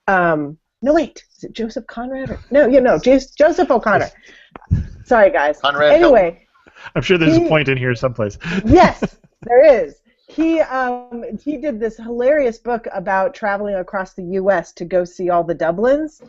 No, wait, is it Joseph Conrad? Joseph O'Connor. Sorry, guys. Conrad anyway. I'm sure there's a point in here someplace. Yes, there is. He did this hilarious book about traveling across the U.S. to go see all the Dublins,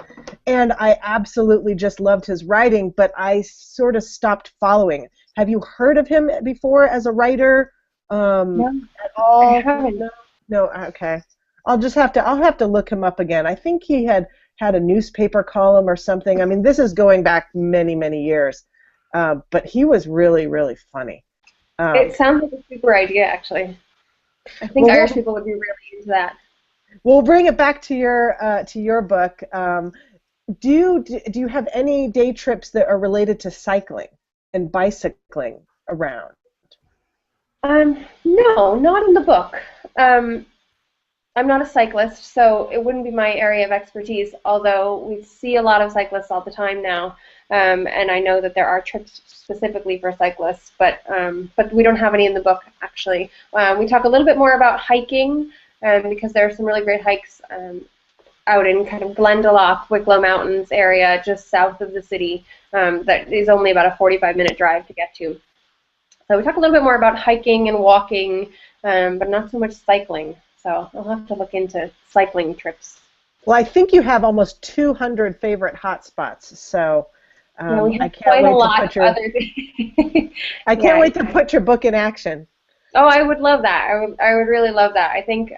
and I absolutely just loved his writing, but I sort of stopped following. Have you heard of him before as a writer No, at all? I haven't. No, okay. I'll have to look him up again. I think he had a newspaper column or something. I mean, this is going back many, many years, but he was really, really funny. It sounds like a super idea, actually. I think Irish people would be really into that. We'll bring it back to your book. Do you have any day trips that are related to cycling and bicycling around? No, not in the book. I'm not a cyclist, so it wouldn't be my area of expertise, although we see a lot of cyclists all the time now, and I know that there are trips specifically for cyclists, but we don't have any in the book, actually. We talk a little bit more about hiking, because there are some really great hikes out in kind of Glendalough, Wicklow Mountains area, just south of the city, that is only about a 45-minute drive to get to. So we talk a little bit more about hiking and walking, but not so much cycling. So I'll have to look into cycling trips. Well, I think you have almost 200 favorite hotspots, so we have I can't wait to put your book in action. Oh, I would love that. I would really love that. I think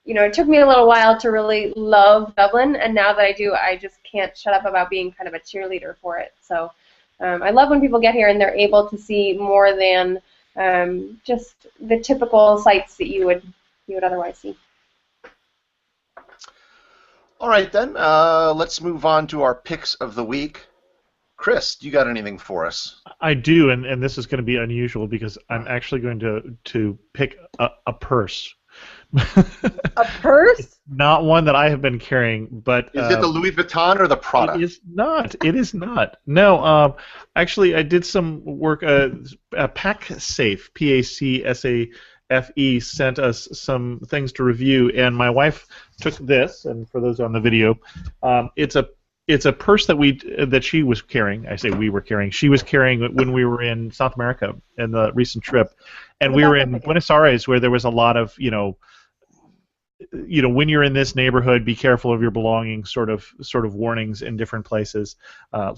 it took me a little while to really love Dublin, and now that I do, I just can't shut up about being kind of a cheerleader for it. So I love when people get here and they're able to see more than just the typical sights that you would otherwise see. All right, then. Let's move on to our picks of the week. Chris, you got anything for us? I do, and this is going to be unusual because I'm actually going to pick a purse. A purse? Not one that I have been carrying, but is it the Louis Vuitton or the Prada? It is not. It is not. No. Actually, I did some work. PacSafe, PACSAFE, sent us some things to review, and my wife took this. And for those on the video, it's a purse that she was carrying. I say we were carrying. She was carrying when we were in South America in the recent trip, and we were in Buenos Aires, where there was a lot of when you're in this neighborhood, be careful of your belongings, sort of warnings in different places.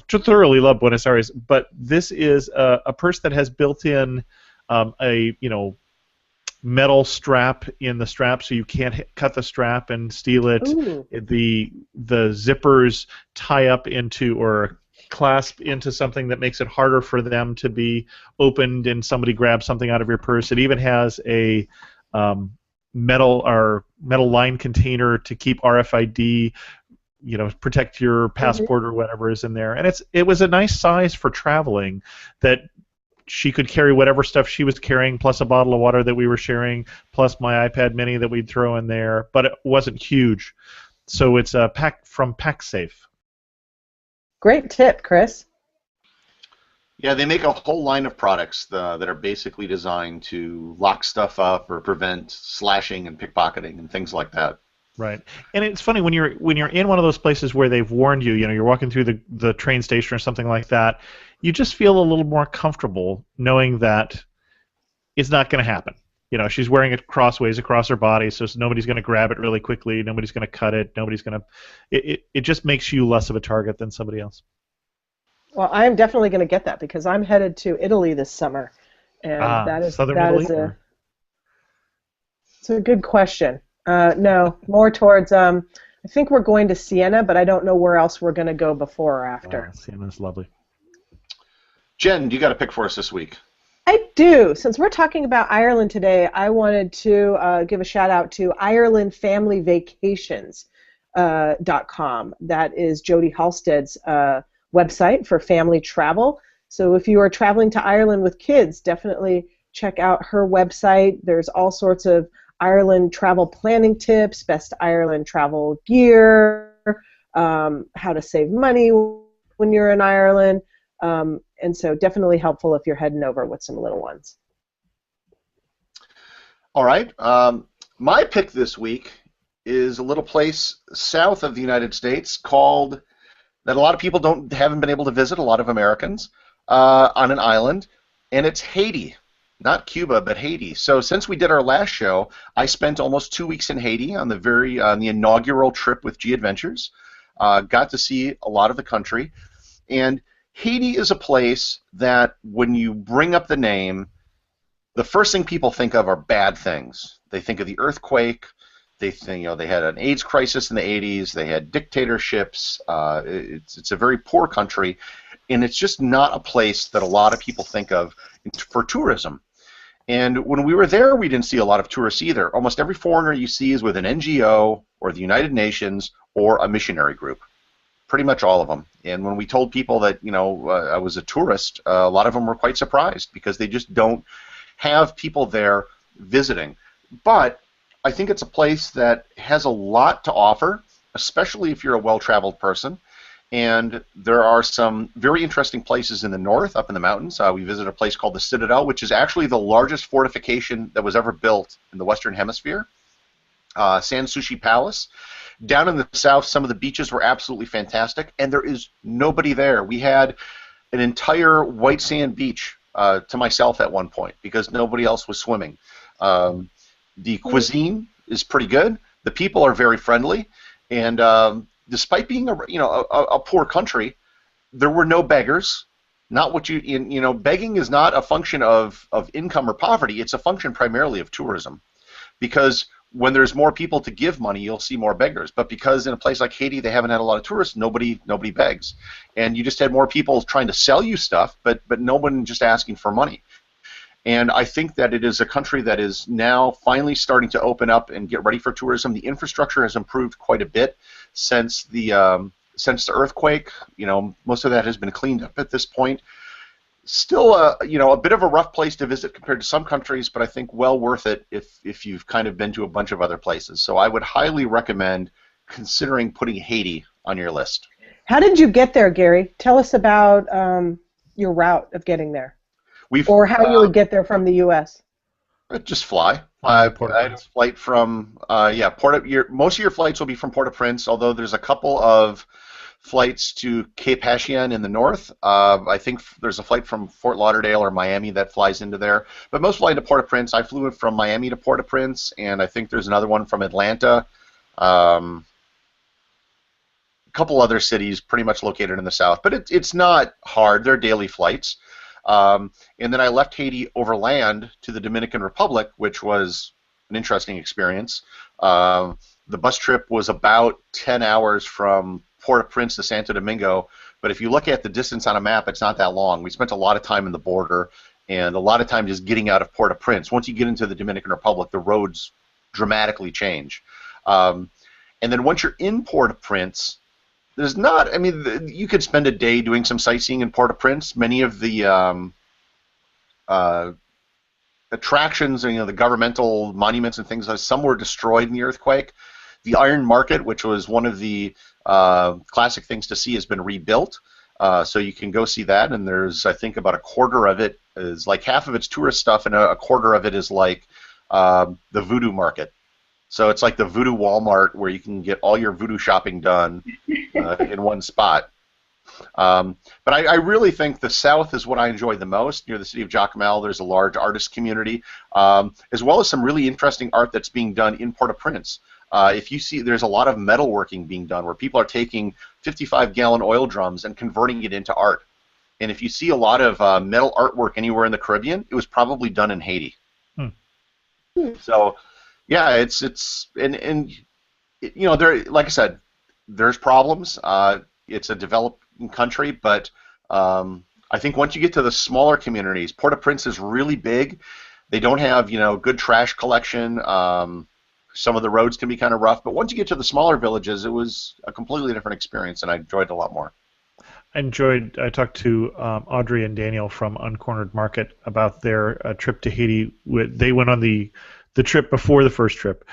Thoroughly love Buenos Aires, but this is a purse that has built-in a metal strap in the strap, so you can't cut the strap and steal it. Ooh. The zippers tie up into or clasp into something that makes it harder for them to be opened and somebody grabs something out of your purse. It even has a metal line container to keep RFID, protect your passport or whatever is in there. And it was a nice size for traveling, that she could carry whatever stuff she was carrying, plus a bottle of water that we were sharing, plus my iPad mini that we'd throw in there, but it wasn't huge. So it's a pack from PacSafe. Great tip, Chris. Yeah, they make a whole line of products that are basically designed to lock stuff up or prevent slashing and pickpocketing and things like that. Right, and it's funny when you're in one of those places where they've warned you. You're walking through the train station or something like that. You just feel a little more comfortable knowing that it's not going to happen. She's wearing it crossways across her body, so nobody's going to grab it really quickly. Nobody's going to cut it. Nobody's going to. It just makes you less of a target than somebody else. Well, I am definitely going to get that because I'm headed to Italy this summer, and Southern Italy. It's a good question. No, more towards. I think we're going to Siena, but I don't know where else we're going to go before or after. Siena's lovely. Jen, you got a pick for us this week? I do. Since we're talking about Ireland today, I wanted to give a shout out to IrelandFamilyVacations.com. That is Jody Halstead's website for family travel. So if you are traveling to Ireland with kids, definitely check out her website. There's all sorts of Ireland travel planning tips, best Ireland travel gear, how to save money when you're in Ireland, and so definitely helpful if you're heading over with some little ones. All right. My pick this week is a little place south of the United States called, that a lot of people haven't been able to visit, a lot of Americans, on an island, and it's Haiti. Not Cuba, but Haiti. So since we did our last show, I spent almost 2 weeks in Haiti on the inaugural trip with G Adventures. Got to see a lot of the country, and Haiti is a place that when you bring up the name, the first thing people think of are bad things. They think of the earthquake. They think, they had an AIDS crisis in the 80s. They had dictatorships. It's a very poor country, and it's just not a place that a lot of people think of for tourism. And when we were there, we didn't see a lot of tourists either. Almost every foreigner you see is with an NGO or the United Nations or a missionary group. Pretty much all of them. And when we told people that, I was a tourist, a lot of them were quite surprised because they just don't have people there visiting. But I think it's a place that has a lot to offer, especially if you're a well-traveled person. And there are some very interesting places in the north, up in the mountains. We visited a place called the Citadel, which is actually the largest fortification that was ever built in the Western Hemisphere. Sans Souci Palace. Down in the south, some of the beaches were absolutely fantastic, and there is nobody there. We had an entire white sand beach to myself at one point because nobody else was swimming. The cuisine is pretty good. The people are very friendly, and despite being a poor country, there were no beggars. Not what begging is not a function of income or poverty. It's a function primarily of tourism, because when there's more people to give money, you'll see more beggars. But because in a place like Haiti they haven't had a lot of tourists, nobody begs, and you just had more people trying to sell you stuff, but no one just asking for money. And I think that it is a country that is now finally starting to open up and get ready for tourism. The infrastructure has improved quite a bit since the earthquake. Most of that has been cleaned up at this point. Still, a bit of a rough place to visit compared to some countries, but I think well worth it if you've kind of been to a bunch of other places. So I would highly recommend considering putting Haiti on your list. How did you get there, Gary? Tell us about your route of getting there, or how you would get there from the U.S. Just fly. I had a flight from most of your flights will be from Port-au-Prince, although there's a couple of flights to Cape Haitian in the north. I think there's a flight from Fort Lauderdale or Miami that flies into there, but most fly into Port-au-Prince. I flew from Miami to Port-au-Prince, and I think there's another one from Atlanta. A couple other cities pretty much located in the south, but it's not hard. They're daily flights. And then I left Haiti overland to the Dominican Republic, which was an interesting experience. The bus trip was about 10 hours from Port-au-Prince to Santo Domingo, but if you look at the distance on a map, it's not that long. We spent a lot of time in the border and a lot of time just getting out of Port-au-Prince. Once you get into the Dominican Republic, the roads dramatically change. And then once you're in Port-au-Prince, there's not, you could spend a day doing some sightseeing in Port-au-Prince. Many of the attractions, the governmental monuments and things, some were destroyed in the earthquake. The Iron Market, which was one of the classic things to see, has been rebuilt, so you can go see that. And there's, I think, about a quarter of it is like half of it's tourist stuff, and a quarter of it is like the Voodoo Market. So it's like the Voodoo Walmart where you can get all your voodoo shopping done in one spot. But I really think the South is what I enjoy the most. Near the city of Jacmel, there's a large artist community, as well as some really interesting art that's being done in Port-au-Prince. If you see, there's a lot of metalworking being done where people are taking 55-gallon oil drums and converting it into art. And if you see a lot of metal artwork anywhere in the Caribbean, it was probably done in Haiti. So, yeah, there, like I said, there's problems. It's a developing country, but I think once you get to the smaller communities, Port-au-Prince is really big. They don't have, good trash collection. Some of the roads can be kind of rough, but once you get to the smaller villages, it was a completely different experience, and I enjoyed it a lot more. enjoyed. I talked to Audrey and Daniel from Uncornered Market about their trip to Haiti. They went on the trip before the first trip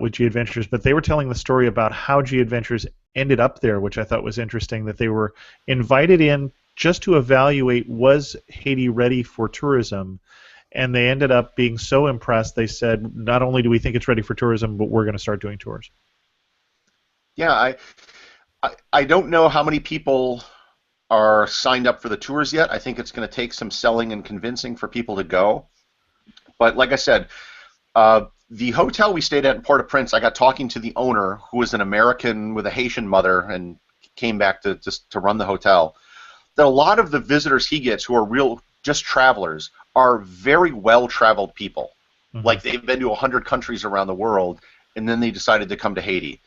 with G Adventures, but they were telling the story about how G Adventures ended up there, which I thought was interesting. That they were invited in just to evaluate, was Haiti ready for tourism, and they ended up being so impressed. They said, not only do we think it's ready for tourism, but we're going to start doing tours. Yeah, I don't know how many people are signed up for the tours yet. I think it's going to take some selling and convincing for people to go. But like I said, the hotel we stayed at in Port-au-Prince, I got talking to the owner, who was an American with a Haitian mother and came back to run the hotel, that a lot of the visitors he gets who are real just travelers are very well-traveled people. Mm-hmm. Like they've been to 100 countries around the world, and then they decided to come to Haiti.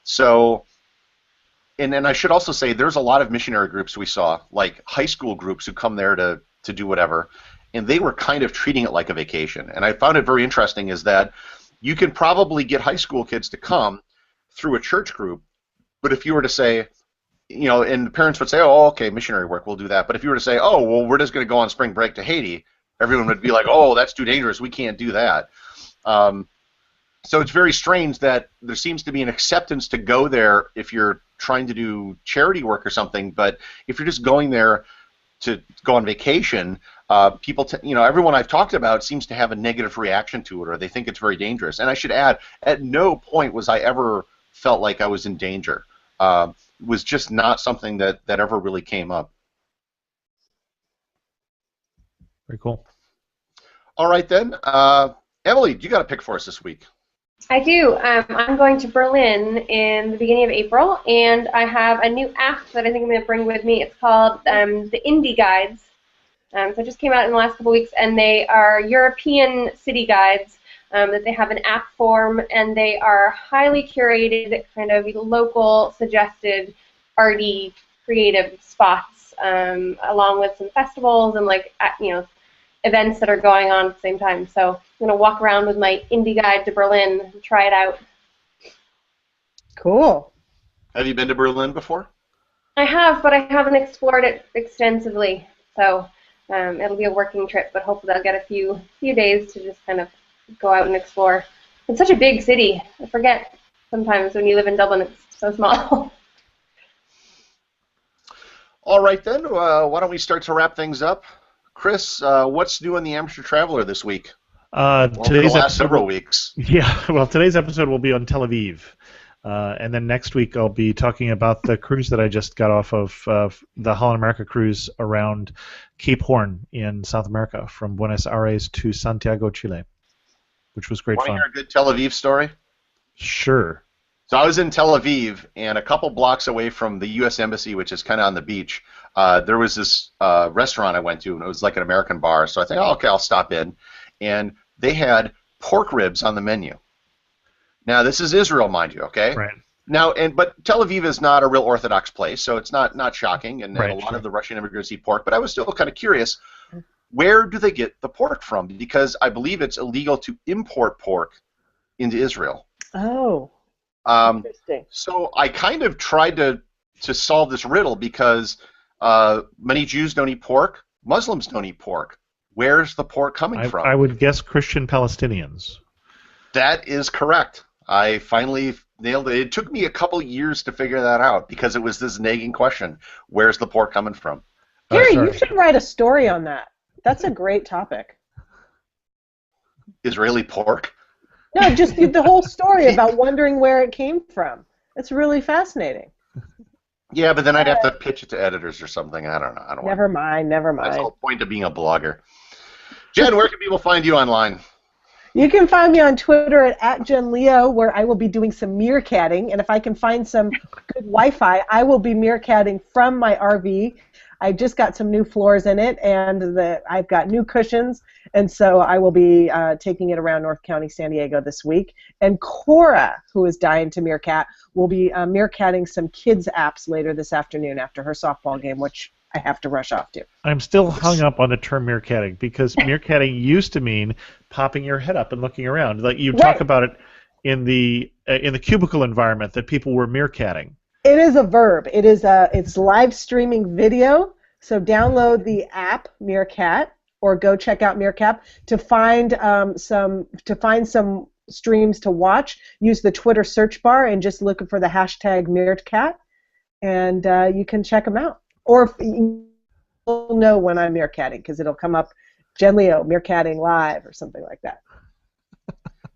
So, and I should also say there's a lot of missionary groups we saw, like high school groups who come there to do whatever, and they were kind of treating it like a vacation. And I found it very interesting is that you can probably get high school kids to come through a church group, but if you were to say, and the parents would say, oh, okay, missionary work, we'll do that. But if you were to say, oh, well, we're just going to go on spring break to Haiti, everyone would be like, oh, that's too dangerous, we can't do that. So it's very strange that there seems to be an acceptance to go there if you're trying to do charity work or something, but if you're just going there to go on vacation, people, everyone I've talked about seems to have a negative reaction to it, or they think it's very dangerous. And I should add, at no point was I ever felt like I was in danger. It was just not something that ever really came up. Very cool. All right then, Emily, you got a pick for us this week. I do. I'm going to Berlin in the beginning of April, and I have a new app that I think I'm going to bring with me. It's called the Indie Guides. So it just came out in the last couple weeks, and they are European city guides that they have an app form, and they are highly curated, kind of local, suggested, arty, creative spots, along with some festivals and events that are going on at the same time. So I'm going to walk around with my indie guide to Berlin and try it out. Cool. Have you been to Berlin before? I have, but I haven't explored it extensively. So it'll be a working trip, but hopefully I'll get a few days to just kind of go out and explore. It's such a big city. I forget sometimes when you live in Dublin, it's so small. All right then, why don't we start to wrap things up? Chris, what's new in the Amateur Traveler this week? Today's the last several weeks. Yeah, well, today's episode will be on Tel Aviv. And then next week I'll be talking about the cruise that I just got off of, the Holland America cruise around Cape Horn in South America, from Buenos Aires to Santiago, Chile, which was great fun. Want to hear a good Tel Aviv story? Sure. So I was in Tel Aviv, and a couple blocks away from the U.S. Embassy, which is kind of on the beach, there was this restaurant I went to, and it was like an American bar. So I thought, oh, okay, I'll stop in. And they had pork ribs on the menu. Now, this is Israel, mind you, okay? Right. Now, but Tel Aviv is not a real Orthodox place, so it's not shocking, and right, a lot of the Russian immigrants eat pork. But I was still kind of curious, where do they get the pork from? Because I believe it's illegal to import pork into Israel. Oh. Interesting. So I kind of tried to solve this riddle, because many Jews don't eat pork, Muslims don't eat pork. Where's the pork coming from? I would guess Christian Palestinians. That is correct. I finally nailed it. It took me a couple years to figure that out, because it was this nagging question: where's the pork coming from? Gary, you should write a story on that. That's a great topic. Israeli pork? No, just the whole story about wondering where it came from. It's really fascinating. Yeah, but then I'd have to pitch it to editors or something. I don't know. Never mind. That's the whole point of being a blogger. Jen, where can people find you online? You can find me on Twitter at @JenLeo, where I will be doing some meerkatting, and if I can find some good Wi-Fi, I will be meerkatting from my RV. I just got some new floors in it, and I've got new cushions, and so I will be taking it around North County, San Diego this week. And Cora, who is dying to meerkat, will be meerkatting some kids' apps later this afternoon after her softball game, which I have to rush off to. I'm still hung up on the term meerkatting, because meerkatting used to mean popping your head up and looking around. Like you talk about it in the cubicle environment, that people were meerkatting. It is a verb. It's live streaming video. So download the app Meerkat or go check out Meerkat to find some streams to watch. Use the Twitter search bar and just look for the hashtag Meerkat, and you can check them out. Or you'll know when I'm meerkatting because it'll come up, Jen Leo meerkatting live or something like that.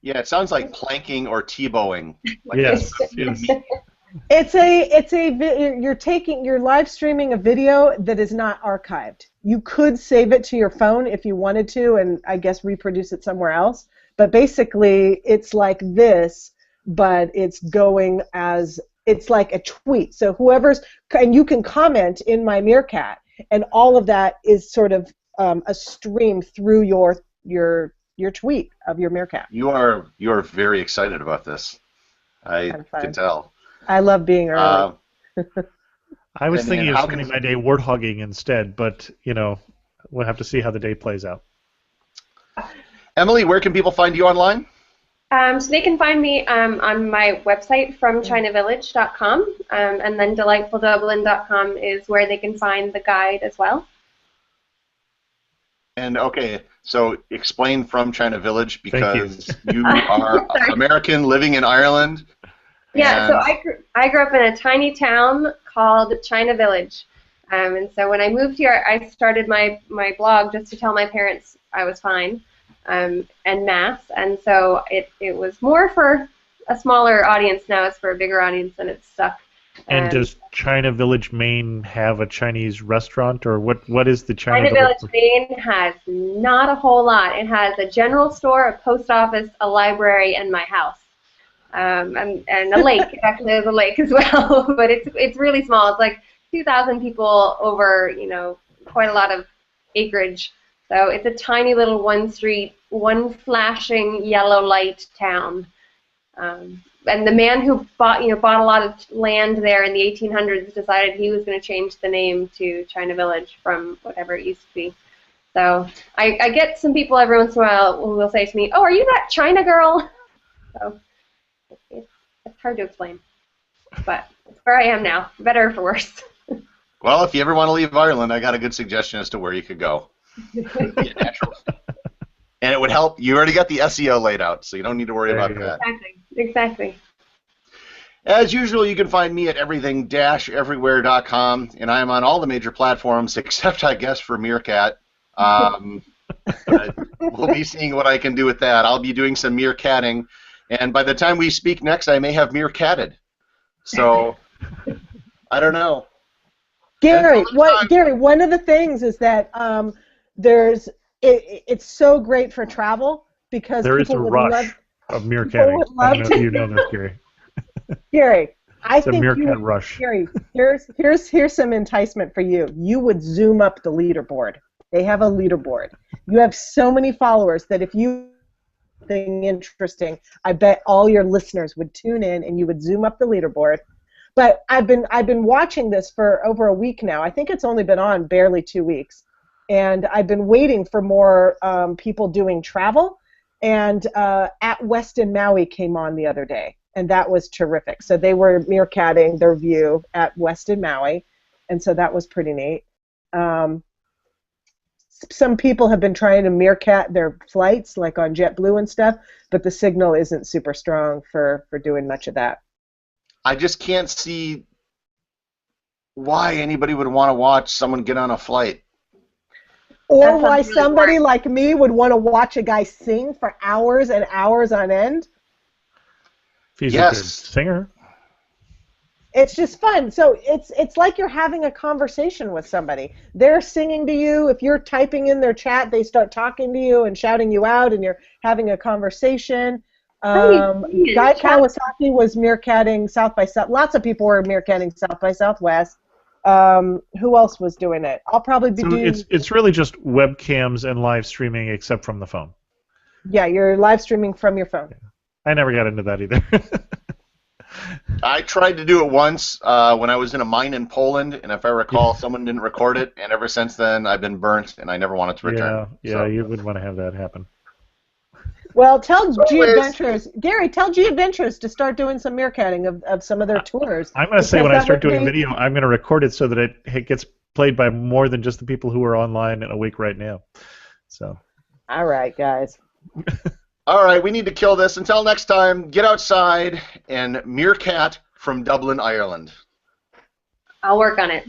Yeah, it sounds like planking or Tebowing. Like Yes. You're live streaming a video that is not archived. You could save it to your phone if you wanted to, and I guess reproduce it somewhere else. But basically, it's like this, but it's like a tweet. So and you can comment in my Meerkat, and all of that is sort of a stream through your tweet of your Meerkat. You are very excited about this. I can tell. I love being early. I was thinking of spending my day warthogging instead, but we'll have to see how the day plays out. Emily, where can people find you online? So they can find me on my website, fromchinavillage.com, and then delightfuldublin.com is where they can find the guide as well. And okay, so explain From China Village, because you are American living in Ireland. Yeah, so I grew up in a tiny town called China Village, and so when I moved here, I started my blog just to tell my parents I was fine, and mass, and so it was more for a smaller audience. Now it's for a bigger audience, and it's stuck. And does China Village, Maine have a Chinese restaurant, or what is the China Village, Maine has not a whole lot. It has a general store, a post office, a library, and my house. And a lake. Actually, there's a lake as well, but it's really small. It's like 2,000 people over, quite a lot of acreage. So it's a tiny little one street, one flashing yellow light town. And the man who bought a lot of land there in the 1800s decided he was going to change the name to China Village from whatever it used to be. So I get some people every once in a while who will say to me, "Oh, are you that China girl?" So it's hard to explain, but it's where I am now, for better or for worse. Well, if you ever want to leave Ireland, I got a good suggestion as to where you could go. Natural. And it would help. You already got the SEO laid out, so you don't need to worry about that. Exactly. As usual, you can find me at everything-everywhere.com, and I am on all the major platforms except, I guess, for Meerkat. But we'll be seeing what I can do with that. I'll be doing some meerkatting. And by the time we speak next, I may have meerkatted. So, I don't know. Gary, one of the things is that it's so great for travel because there is a rush of meerkatting. I don't know if you know this, Gary. Gary, It's a meerkat rush. Gary, here's some enticement for you. You would zoom up the leaderboard. They have a leaderboard. You have so many followers that if you thing interesting, I bet all your listeners would tune in and you would zoom up the leaderboard. But I've been watching this for over a week now. I think it's only been on barely 2 weeks, and I've been waiting for more people doing travel. And At West in Maui came on the other day, and that was terrific. So they were meerkatting their view at West in Maui, and so that was pretty neat. Some people have been trying to meerkat their flights, like on JetBlue and stuff, but the signal isn't super strong for doing much of that. I just can't see why anybody would want to watch someone get on a flight. Or why somebody like me would want to watch a guy sing for hours and hours on end. If he's a good singer. It's just fun. So it's like you're having a conversation with somebody. They're singing to you. If you're typing in their chat, they start talking to you and shouting you out, and you're having a conversation. Guy Kawasaki was meerkatting South by South. Lots of people were meerkatting South by Southwest. Who else was doing it? I'll probably be doing. It's really just webcams and live streaming, except from the phone. Yeah, you're live streaming from your phone. I never got into that either. I tried to do it once when I was in a mine in Poland, and if I recall, someone didn't record it, and ever since then I've been burnt, and I never wanted to return. Yeah, you wouldn't want to have that happen. Well, tell So G anyways- Adventures, Gary, tell G Adventures to start doing some meerkatting of some of their tours. I'm going to say Because when I that start would doing be- video, I'm going to record it so that it gets played by more than just the people who are online in a week right now. So. All right, guys. All right, we need to kill this. Until next time, get outside and Meerkat from Dublin, Ireland. I'll work on it.